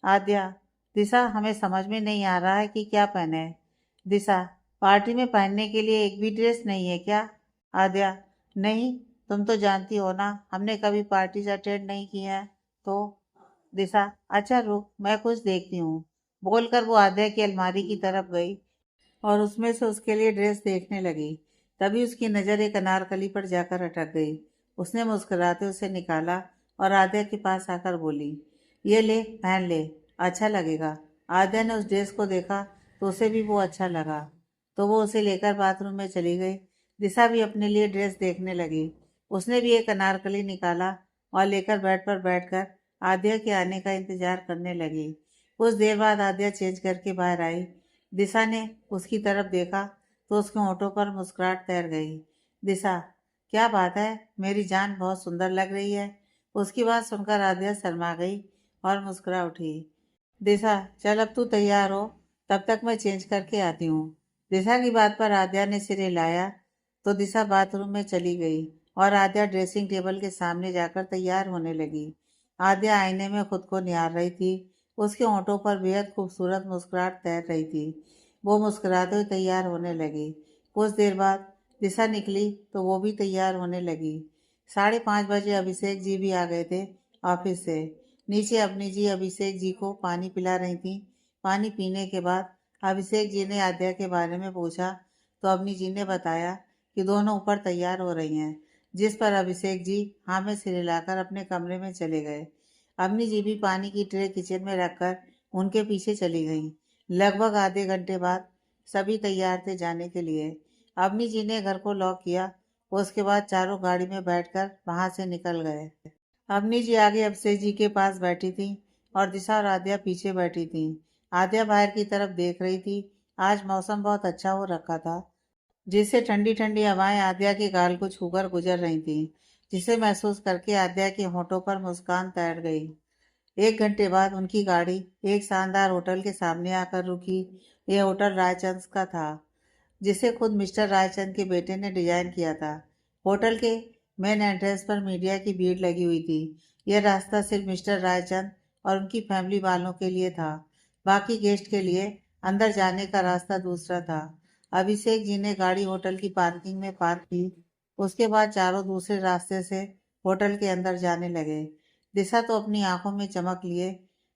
Speaker 1: आद्या, दिशा, हमें समझ में नहीं आ रहा है कि क्या पहने। दिशा, पार्टी में पहनने के लिए एक भी ड्रेस नहीं है क्या? आद्या, नहीं, तुम तो जानती हो ना, हमने कभी पार्टीज अटेंड नहीं की है। तो दिशा, अच्छा रुक, मैं कुछ देखती हूँ। बोलकर वो आद्या की अलमारी की तरफ गई और उसमें से उसके लिए ड्रेस देखने लगी। तभी उसकी नज़र एक अनारकली पर जाकर अटक गई। उसने मुस्कुराते उसे निकाला और आद्या के पास आकर बोली, ये ले, पहन ले, अच्छा लगेगा। आद्या ने उस ड्रेस को देखा तो उसे भी वो अच्छा लगा, तो वो उसे लेकर बाथरूम में चली गई। दिशा भी अपने लिए ड्रेस देखने लगी। उसने भी एक अनारकली निकाला और लेकर बेड पर बैठकर आद्या के आने का इंतजार करने लगी। कुछ देर बाद आद्या चेंज करके बाहर आई। दिशा ने उसकी तरफ देखा तो उसके होठों पर मुस्कुराहट तैर गई। दिशा, क्या बात है, मेरी जान बहुत सुंदर लग रही है। उसकी बात सुनकर आद्या शर्मा गई और मुस्कुरा उठी। दिशा, चल अब तू तैयार हो, तब तक मैं चेंज करके आती हूँ। दिशा की बात पर आद्या ने सिर हिलाया तो दिशा बाथरूम में चली गई और आद्या ड्रेसिंग टेबल के सामने जाकर तैयार होने लगी। आद्या आईने में खुद को निहार रही थी। उसके होठों पर बेहद खूबसूरत मुस्कुराहट तैर रही थी। वो मुस्कुराते हुए तैयार होने लगी। कुछ देर बाद दिशा निकली तो वो भी तैयार होने लगी। 5:30 बजे अभिषेक जी भी आ गए थे ऑफिस से। नीचे अपनी जी अभिषेक जी को पानी पिला रही थी। पानी पीने के बाद अभिषेक जी ने आद्या के बारे में पूछा तो अपनी जी ने बताया कि दोनों ऊपर तैयार हो रही हैं, जिस पर अभिषेक जी हाँ में सिर हिलाकर अपने कमरे में चले गए। अपनी जी भी पानी की ट्रे किचन में रखकर उनके पीछे चली गई। लगभग आधे घंटे बाद सभी तैयार थे जाने के लिए। अवनी जी ने घर को लॉक किया। उसके बाद चारों गाड़ी में बैठकर वहां से निकल गए। अवनी जी आगे अभिषेक जी के पास बैठी थी और दिशा और आद्या पीछे बैठी थी। आद्या बाहर की तरफ देख रही थी। आज मौसम बहुत अच्छा हो रखा था, जिससे ठंडी ठंडी हवाएं आद्या के गाल को छूकर गुजर रही थी, जिसे महसूस करके आद्या के होठों पर मुस्कान तैर गई। 1 घंटे बाद उनकी गाड़ी एक शानदार होटल के सामने आकर रुकी। यह होटल रायचंद का था, जिसे खुद मिस्टर रायचंद के बेटे ने डिजाइन किया था। होटल के मेन एंट्रेंस पर मीडिया की भीड़ लगी हुई थी। यह रास्ता सिर्फ मिस्टर रायचंद और उनकी फैमिली वालों के लिए था। बाकी गेस्ट के लिए अंदर जाने का रास्ता दूसरा था। अभिषेक जी ने गाड़ी होटल की पार्किंग में पार्क की। उसके बाद चारों दूसरे रास्ते से होटल के अंदर जाने लगे। दिशा तो अपनी आंखों में चमक लिए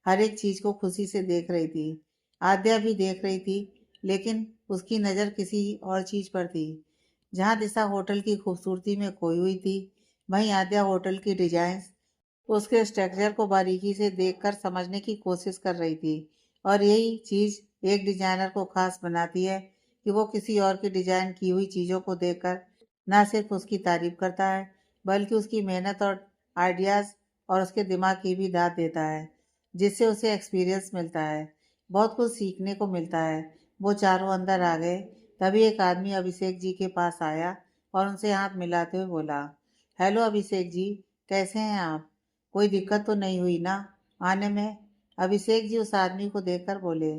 Speaker 1: हर एक चीज को खुशी से देख रही थी। आद्या भी देख रही थी, लेकिन उसकी नज़र किसी और चीज पर थी। जहां दिशा होटल की खूबसूरती में खोई हुई थी, वहीं आद्या होटल की डिजाइन, उसके स्ट्रक्चर को बारीकी से देखकर समझने की कोशिश कर रही थी। और यही चीज एक डिजाइनर को खास बनाती है कि वो किसी और की डिजाइन की हुई चीजों को देखकर न सिर्फ उसकी तारीफ करता है, बल्कि उसकी मेहनत और आइडियाज और उसके दिमाग की भी दाद देता है, जिससे उसे एक्सपीरियंस मिलता है, बहुत कुछ सीखने को मिलता है। वो चारों अंदर आ गए। तभी एक आदमी अभिषेक जी के पास आया और उनसे हाथ मिलाते हुए बोला, हेलो अभिषेक जी, कैसे हैं आप? कोई दिक्कत तो नहीं हुई ना आने में? अभिषेक जी उस आदमी को देखकर बोले।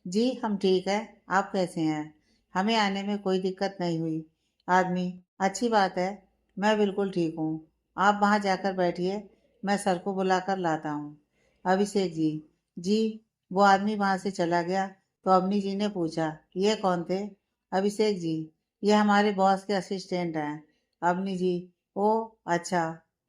Speaker 1: जी हम ठीक है, आप कैसे हैं? हमें आने में कोई दिक्कत नहीं हुई। आदमी, अच्छी बात है, मैं बिल्कुल ठीक हूँ। आप वहाँ जाकर बैठिए, मैं सर को बुलाकर लाता हूँ। अभिषेक जी, जी। वो आदमी वहाँ से चला गया तो अवनी जी ने पूछा, ये कौन थे? अभिषेक जी, ये हमारे बॉस के असिस्टेंट हैं। अवनी जी, ओ अच्छा।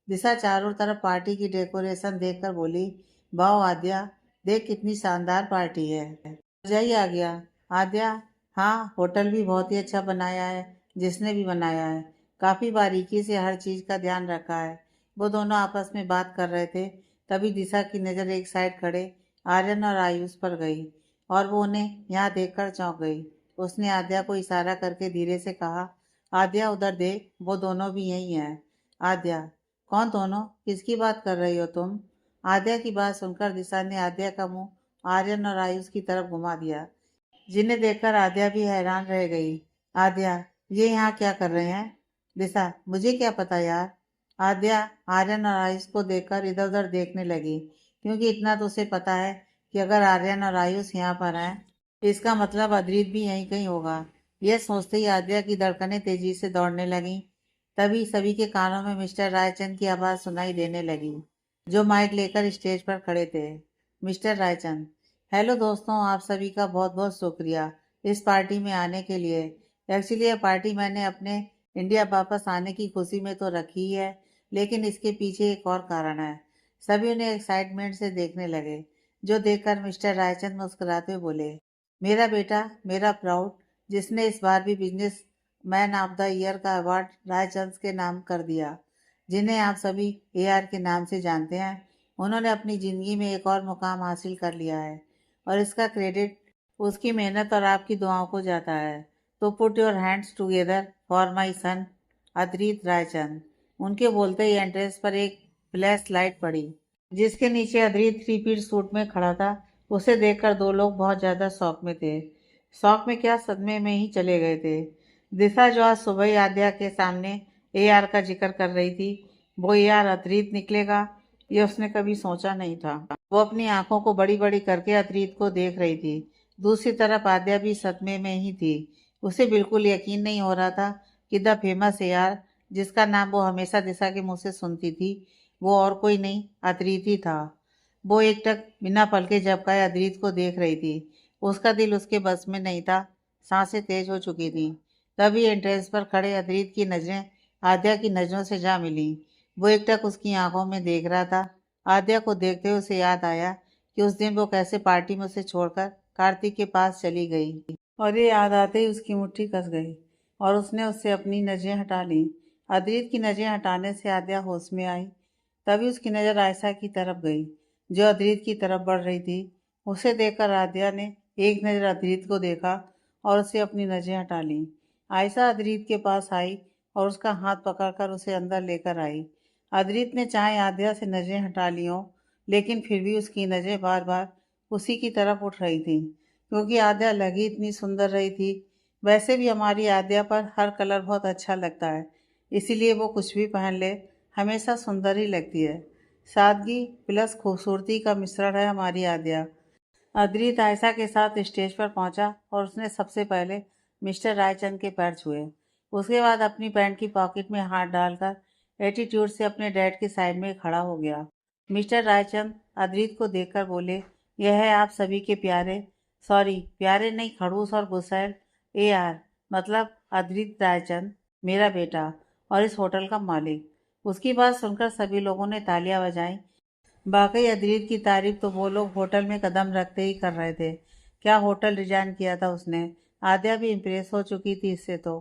Speaker 1: दिशा चारों तरफ पार्टी की डेकोरेशन देखकर बोली, वाह आद्या, देख कितनी शानदार पार्टी है। मजा ही आ गया। आद्या, हाँ होटल भी बहुत ही अच्छा बनाया है, जिसने भी बनाया है। काफी बारीकी से हर चीज का ध्यान रखा है। वो दोनों आपस में बात कर रहे थे, तभी दिशा की नजर एक साइड खड़े आर्यन और आयुष पर गई और वो उन्हें यहाँ देखकर चौंक गई। उसने आद्या को इशारा करके धीरे से कहा, आद्या उधर देख, वो दोनों भी यही हैं। आद्या, कौन दोनों? किसकी बात कर रही हो तुम? आद्या की बात सुनकर दिशा ने आद्या का मुंह आर्यन और आयुष की तरफ घुमा दिया, जिन्हें देखकर आद्या भी हैरान रह गई। आद्या, ये यहाँ क्या कर रहे हैं? दिशा, मुझे क्या पता यार। आद्या आर्यन और आयुष को देखकर इधर उधर देखने लगी, क्योंकि इतना तो उसे पता है कि अगर आर्यन और आयुष यहाँ पर हैं, इसका मतलब अद्रित भी यहीं कहीं होगा। यह सोचते ही आद्या की धड़कनें तेजी से दौड़ने लगीं। तभी सभी के कानों में मिस्टर रायचंद की आवाज़ सुनाई देने लगी, जो माइक लेकर स्टेज पर खड़े थे। मिस्टर रायचंद, हेलो दोस्तों, आप सभी का बहुत बहुत शुक्रिया इस पार्टी में आने के लिए। एक्चुअली यह पार्टी मैंने अपने इंडिया वापस आने की खुशी में तो रखी है, लेकिन इसके पीछे एक और कारण है। सभी उन्हें एक्साइटमेंट से देखने लगे, जो देखकर मिस्टर रायचंद मुस्कुराते हुए बोले, मेरा बेटा, मेरा प्राउड, जिसने इस बार भी business man of the year का अवार्ड रायचंद के नाम कर दिया, जिन्हें आप सभी एआर के नाम से जानते हैं। उन्होंने अपनी ज़िंदगी में एक और मुकाम हासिल कर लिया है और इसका क्रेडिट उसकी मेहनत और आपकी दुआओं को जाता है। तो put your hands together for my son Adrit Raichand. उनके बोलते ही एंट्रेंस पर एक फ्लैश लाइट पड़ी, जिसके नीचे अद्रित थ्री पीस सूट में खड़ा था। उसे देखकर दो लोग बहुत ज़्यादा शौक में थे। शौक में क्या, सदमे में ही चले गए थे। दिशा जो आज सुबह ही आद्या के सामने एआर का जिक्र कर रही थी, वो एआर अद्रित निकलेगा, ये उसने कभी सोचा नहीं था। वो अपनी आंखों को बड़ी बड़ी करके अद्रित को देख रही थी। दूसरी तरफ आद्या भी सदमे में ही थी। उसे बिल्कुल यकीन नहीं हो रहा था कि द फेमस एआर, जिसका नाम वो हमेशा दिशा के मुंह से सुनती थी, वो और कोई नहीं अद्रित ही था। वो एकटक बिना पलके झपकाए अद्रित को देख रही थी। उसका दिल उसके बस में नहीं था। सांसें तेज हो चुकी थी। तभी एंट्रेंस पर खड़े अद्रित की नजरें आद्या की नजरों से जा मिली। वो एकटक उसकी आंखों में देख रहा था। आद्या को देखते हुए उसे याद आया कि उस दिन वो कैसे पार्टी में उसे छोड़कर कार्तिक के पास चली गई, और ये याद आते ही उसकी मुट्ठी कस गई और उसने उससे अपनी नजरें हटा ली। अद्रित की नजरें हटाने से आद्या होश में आई। तभी उसकी नज़र आयशा की तरफ गई, जो अद्रित की तरफ बढ़ रही थी। उसे देखकर आद्या ने एक नज़र अद्रित को देखा और उसे अपनी नजरें हटा ली। आयशा अद्रित के पास आई और उसका हाथ पकड़कर उसे अंदर लेकर आई। अद्रित ने चाहे आद्या से नजरें हटा ली हों, लेकिन फिर भी उसकी नज़रें बार बार उसी की तरफ उठ रही थी, क्योंकि आद्या लगी इतनी सुंदर रही थी। वैसे भी हमारी आद्या पर हर कलर बहुत अच्छा लगता है, इसीलिए वो कुछ भी पहन ले हमेशा सुंदर ही लगती है। सादगी प्लस खूबसूरती का मिश्रण है हमारी आद्या। अद्रित आयशा के साथ स्टेज पर पहुंचा और उसने सबसे पहले मिस्टर रायचंद के पैर छुए। उसके बाद अपनी पैंट की पॉकेट में हाथ डालकर एटीट्यूड से अपने डैड के साइड में खड़ा हो गया। मिस्टर रायचंद अद्रित को देखकर बोले, यह है आप सभी के प्यारे, सॉरी प्यारे नहीं, खड़ूस और गुस्सैल एआर, मतलब अद्रित रायचंद, मेरा बेटा और इस होटल का मालिक। उसकी बात सुनकर सभी लोगों ने तालियां बजाईं। वाकई अद्रित की तारीफ तो वो लोग होटल में कदम रखते ही कर रहे थे। क्या होटल डिजाइन किया था उसने। आद्या भी इम्प्रेस हो चुकी थी इससे। तो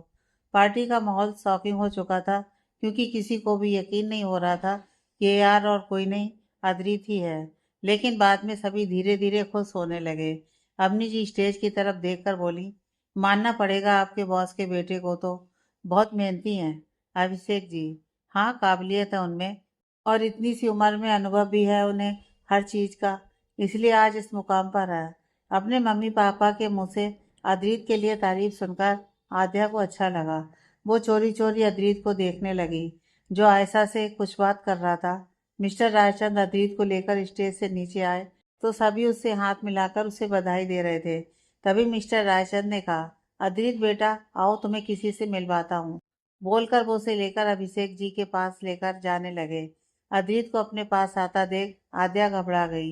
Speaker 1: पार्टी का माहौल शॉकिंग हो चुका था, क्योंकि किसी को भी यकीन नहीं हो रहा था कि यार और कोई नहीं अद्रित ही है। लेकिन बाद में सभी धीरे धीरे खुश होने लगे। अवनी जी स्टेज की तरफ देखकर बोली, मानना पड़ेगा आपके बॉस के बेटे को, तो बहुत मेहनती हैं। अभिषेक जी, हाँ काबिलियत है उनमें, और इतनी सी उम्र में अनुभव भी है उन्हें हर चीज़ का, इसलिए आज इस मुकाम पर है। अपने मम्मी पापा के मुंह से अद्रित के लिए तारीफ सुनकर आद्या को अच्छा लगा। वो चोरी चोरी अद्रित को देखने लगी, जो आयशा से कुछ बात कर रहा था। मिस्टर रायचंद अधीर को लेकर स्टेज से नीचे आए तो सभी उससे हाथ मिलाकर उसे बधाई दे रहे थे। तभी मिस्टर रायचंद ने कहा, अधीर बेटा आओ तुम्हें किसी से मिलवाता हूँ। बोलकर वो उसे लेकर अभिषेक जी के पास लेकर जाने लगे। अधीर को अपने पास आता देख आद्या घबरा गई।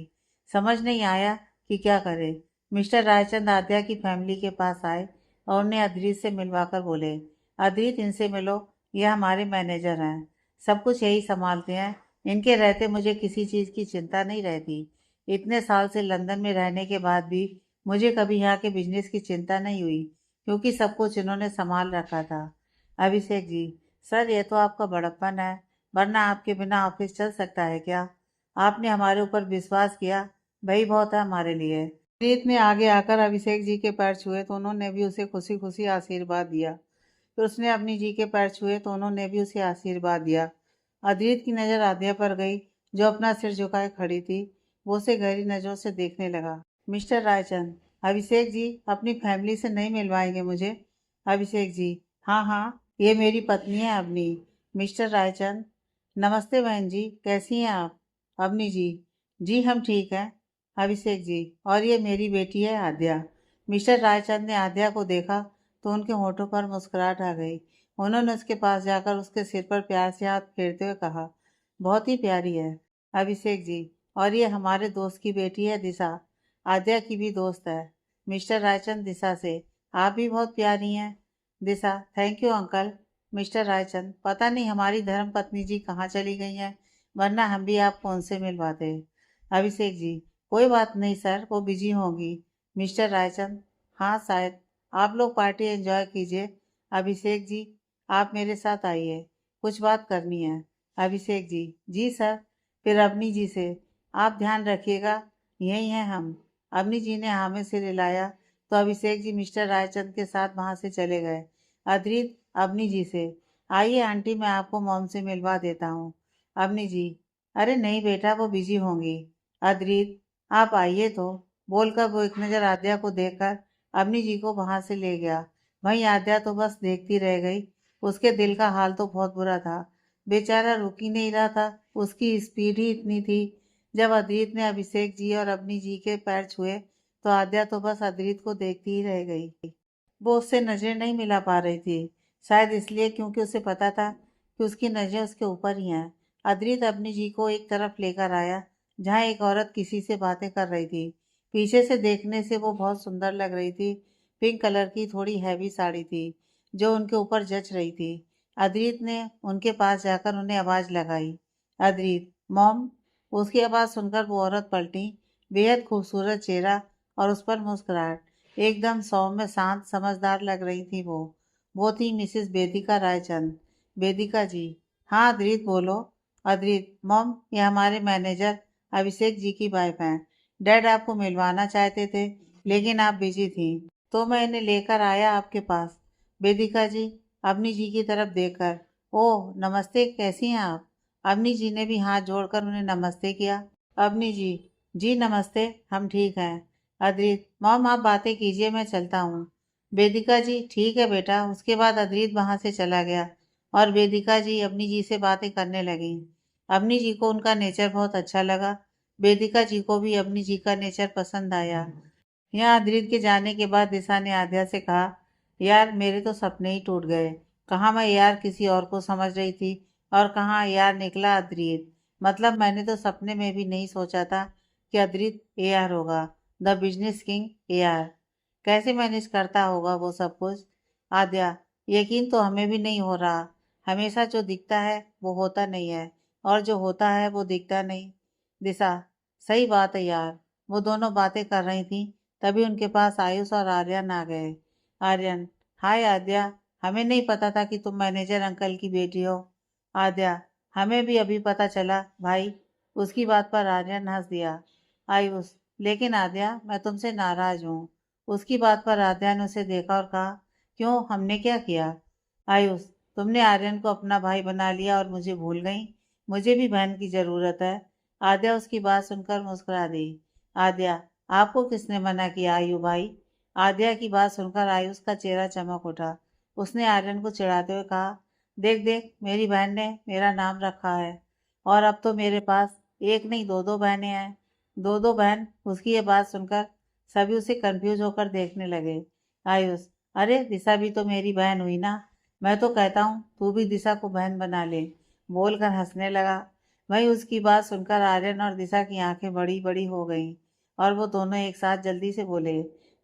Speaker 1: समझ नहीं आया कि क्या करे। मिस्टर रायचंद आद्या की फैमिली के पास आए और उन्हें अधीर से मिलवाकर बोले, अधीर इनसे मिलो, यह हमारे मैनेजर हैं, सब कुछ यही संभालते हैं। इनके रहते मुझे किसी चीज़ की चिंता नहीं रहती। इतने साल से लंदन में रहने के बाद भी मुझे कभी यहाँ के बिजनेस की चिंता नहीं हुई, क्योंकि सब कुछ इन्होंने संभाल रखा था। अभिषेक जी, सर ये तो आपका बड़प्पन है, वरना आपके बिना ऑफिस चल सकता है क्या? आपने हमारे ऊपर विश्वास किया, वही बहुत है हमारे लिए। प्रीत ने आगे आकर अभिषेक जी के पैर छुए तो उन्होंने भी उसे खुशी खुशी आशीर्वाद दिया। फिर उसने अपनी जी के पैर छुए तो उन्होंने भी उसे आशीर्वाद दिया। अद्रित की नज़र आद्या पर गई, जो अपना सिर झुकाए खड़ी थी। वो उसे गहरी नज़रों से देखने लगा। मिस्टर रायचंद, अभिषेक जी अपनी फैमिली से नहीं मिलवाएंगे मुझे? अभिषेक जी, हाँ हाँ, ये मेरी पत्नी है अवनी। मिस्टर रायचंद, नमस्ते बहन जी, कैसी हैं आप? अवनी जी, जी हम ठीक हैं। अभिषेक जी, और ये मेरी बेटी है आद्या। मिस्टर रायचंद ने आद्या को देखा तो उनके होठों पर मुस्कुराहट आ गई। उन्होंने उसके पास जाकर उसके सिर पर प्यार से हाथ फेरते हुए कहा, बहुत ही प्यारी है। अभिषेक जी, और ये हमारे दोस्त की बेटी है दिशा, आद्या की भी दोस्त है। मिस्टर रायचंद, दिशा से, आप भी बहुत प्यारी हैं। Disha, thank you uncle. Mister Raichand, पता नहीं हमारी धर्म पत्नी जी कहाँ चली गई हैं, वरना हम भी आपको उनसे मिलवाते। अभिषेक जी, कोई बात नहीं सर, वो बिजी होंगी। मिस्टर रायचंद, हाँ शायद। आप लोग पार्टी एंजॉय कीजिए। अभिषेक जी, आप मेरे साथ आइए, कुछ बात करनी है। अभिषेक जी, जी सर। फिर अवनी जी से, आप ध्यान रखिएगा, यही हैं हम। अवनी जी ने हाँ में सिर हिलाया तो अभिषेक जी मिस्टर रायचंद के साथ वहां से चले गए। अधीर अवनी जी से, आइए आंटी मैं आपको मॉम से मिलवा देता हूँ। अवनी जी, अरे नहीं बेटा, वो बिजी होंगी। अधीर, आप आइए तो। बोलकर वो एक नज़र आद्या को देखकर अवनी जी को वहां से ले गया। वहीं आद्या तो बस देखती रह गई। उसके दिल का हाल तो बहुत बुरा था। बेचारा रुक ही नहीं रहा था, उसकी स्पीड ही इतनी थी। जब अद्रित ने अभिषेक जी और अवनी जी के पैर छुए तो आद्या तो बस अद्रित को देखती ही रह गई। वो उससे नजरें नहीं मिला पा रही थी, शायद इसलिए क्योंकि उसे पता था कि उसकी नजरें उसके ऊपर ही हैं। अद्रित अवनी जी को एक तरफ लेकर आया जहाँ एक औरत किसी से बातें कर रही थी। पीछे से देखने से वो बहुत सुंदर लग रही थी। पिंक कलर की थोड़ी हैवी साड़ी थी जो उनके ऊपर जच रही थी। अद्रित ने उनके पास जाकर उन्हें आवाज लगाई, अद्रित, मॉम। उसकी आवाज सुनकर वो औरत पलटी। बेहद खूबसूरत चेहरा और उस पर मुस्कुराहट, एकदम सौम्य शांत समझदार लग रही थी वो थी मिसेस वेदिका रायचंद। वेदिका जी, हाँ अद्रित बोलो। अद्रित, मॉम ये हमारे मैनेजर अभिषेक जी की वाइफ हैं। डैड आपको मिलवाना चाहते थे लेकिन आप बिजी थी तो मैं इन्हें लेकर आया आपके पास। वेदिका जी, अवनी जी की तरफ देखकर, ओह नमस्ते, कैसी हैं आप? अवनी जी ने भी हाथ जोड़कर उन्हें नमस्ते किया। अवनी जी, जी नमस्ते, हम ठीक हैं। अद्रित, मॉम आप बातें कीजिए, मैं चलता हूँ। वेदिका जी, ठीक है बेटा। उसके बाद अद्रित वहां से चला गया और वेदिका जी अवनी जी से बातें करने लगी। अवनी जी को उनका नेचर बहुत अच्छा लगा। वेदिका जी को भी अवनी जी का नेचर पसंद आया। यहाँ अद्रित के जाने के बाद दिशा ने आद्या से कहा, यार मेरे तो सपने ही टूट गए। कहाँ मैं यार किसी और को समझ रही थी और कहाँ यार निकला अद्रित। मतलब मैंने तो सपने में भी नहीं सोचा था कि अद्रित एआर होगा, द बिजनेस किंग एआर। कैसे मैनेज करता होगा वो सब कुछ। आद्या, यकीन तो हमें भी नहीं हो रहा। हमेशा जो दिखता है वो होता नहीं है और जो होता है वो दिखता नहीं। दिशा, सही बात है यार। वो दोनों बातें कर रही थी तभी उनके पास आयुष और आर्यन आ गए। आर्यन, हाय आद्या, हमें नहीं पता था कि तुम मैनेजर अंकल की बेटी हो। आद्या, हमें भी अभी पता चला भाई। उसकी बात पर आर्यन हंस दिया। आयुष, लेकिन आद्या मैं तुमसे नाराज हूँ। उसकी बात पर आद्या ने उसे देखा और कहा, क्यों, हमने क्या किया? आयुष, तुमने आर्यन को अपना भाई बना लिया और मुझे भूल गई। मुझे भी बहन की जरूरत है। आद्या उसकी बात सुनकर मुस्कुरा दी। आद्या, आपको किसने मना किया आयु भाई? आद्या की बात सुनकर आयुष का चेहरा चमक उठा। उसने आर्यन को चिढ़ाते हुए कहा, देख देख मेरी बहन ने मेरा नाम रखा है। और अब तो मेरे पास एक नहीं दो दो बहनें हैं। दो दो बहन? उसकी ये बात सुनकर सभी उसे कंफ्यूज होकर देखने लगे। आयुष, अरे दिशा भी तो मेरी बहन हुई ना। मैं तो कहता हूँ तू भी दिशा को बहन बना ले, बोलकर हंसने लगा। वहीं उसकी बात सुनकर आर्यन और दिशा की आंखें बड़ी बड़ी हो गईं और वो दोनों एक साथ जल्दी से बोले,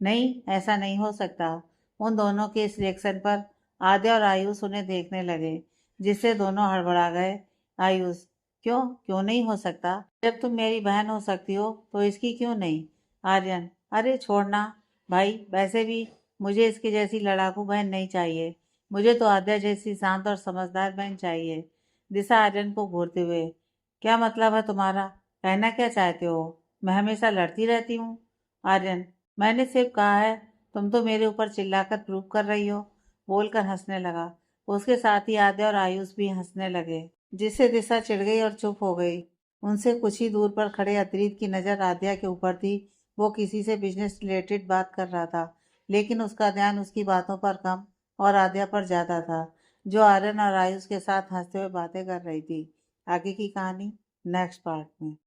Speaker 1: नहीं ऐसा नहीं हो सकता। उन दोनों के इस रिएक्शन पर आद्या और आयुष उन्हें देखने लगे, जिससे दोनों हड़बड़ा गए। आयुष, क्यों क्यों नहीं हो सकता? जब तुम मेरी बहन हो सकती हो तो इसकी क्यों नहीं? आर्यन, अरे छोड़ना भाई, वैसे भी मुझे इसकी जैसी लड़ाकू बहन नहीं चाहिए। मुझे तो आद्या जैसी शांत और समझदार बहन चाहिए। दिशा आर्यन को घूरते हुए, क्या मतलब है तुम्हारा? कहना क्या चाहते हो? मैं हमेशा लड़ती रहती हूँ? आर्यन, मैंने सिर्फ कहा है, तुम तो मेरे ऊपर चिल्लाकर प्रूव कर रही हो, बोलकर हंसने लगा। उसके साथ ही आद्या और आयुष भी हंसने लगे, जिससे दिशा चिढ़ गई और चुप हो गई। उनसे कुछ ही दूर पर खड़े अद्रित की नज़र आद्या के ऊपर थी। वो किसी से बिजनेस रिलेटेड बात कर रहा था, लेकिन उसका ध्यान उसकी बातों पर कम और आद्या पर ज़्यादा था, जो आर्यन और आयुष के साथ हंसते हुए बातें कर रही थी। आगे की कहानी नेक्स्ट पार्ट में।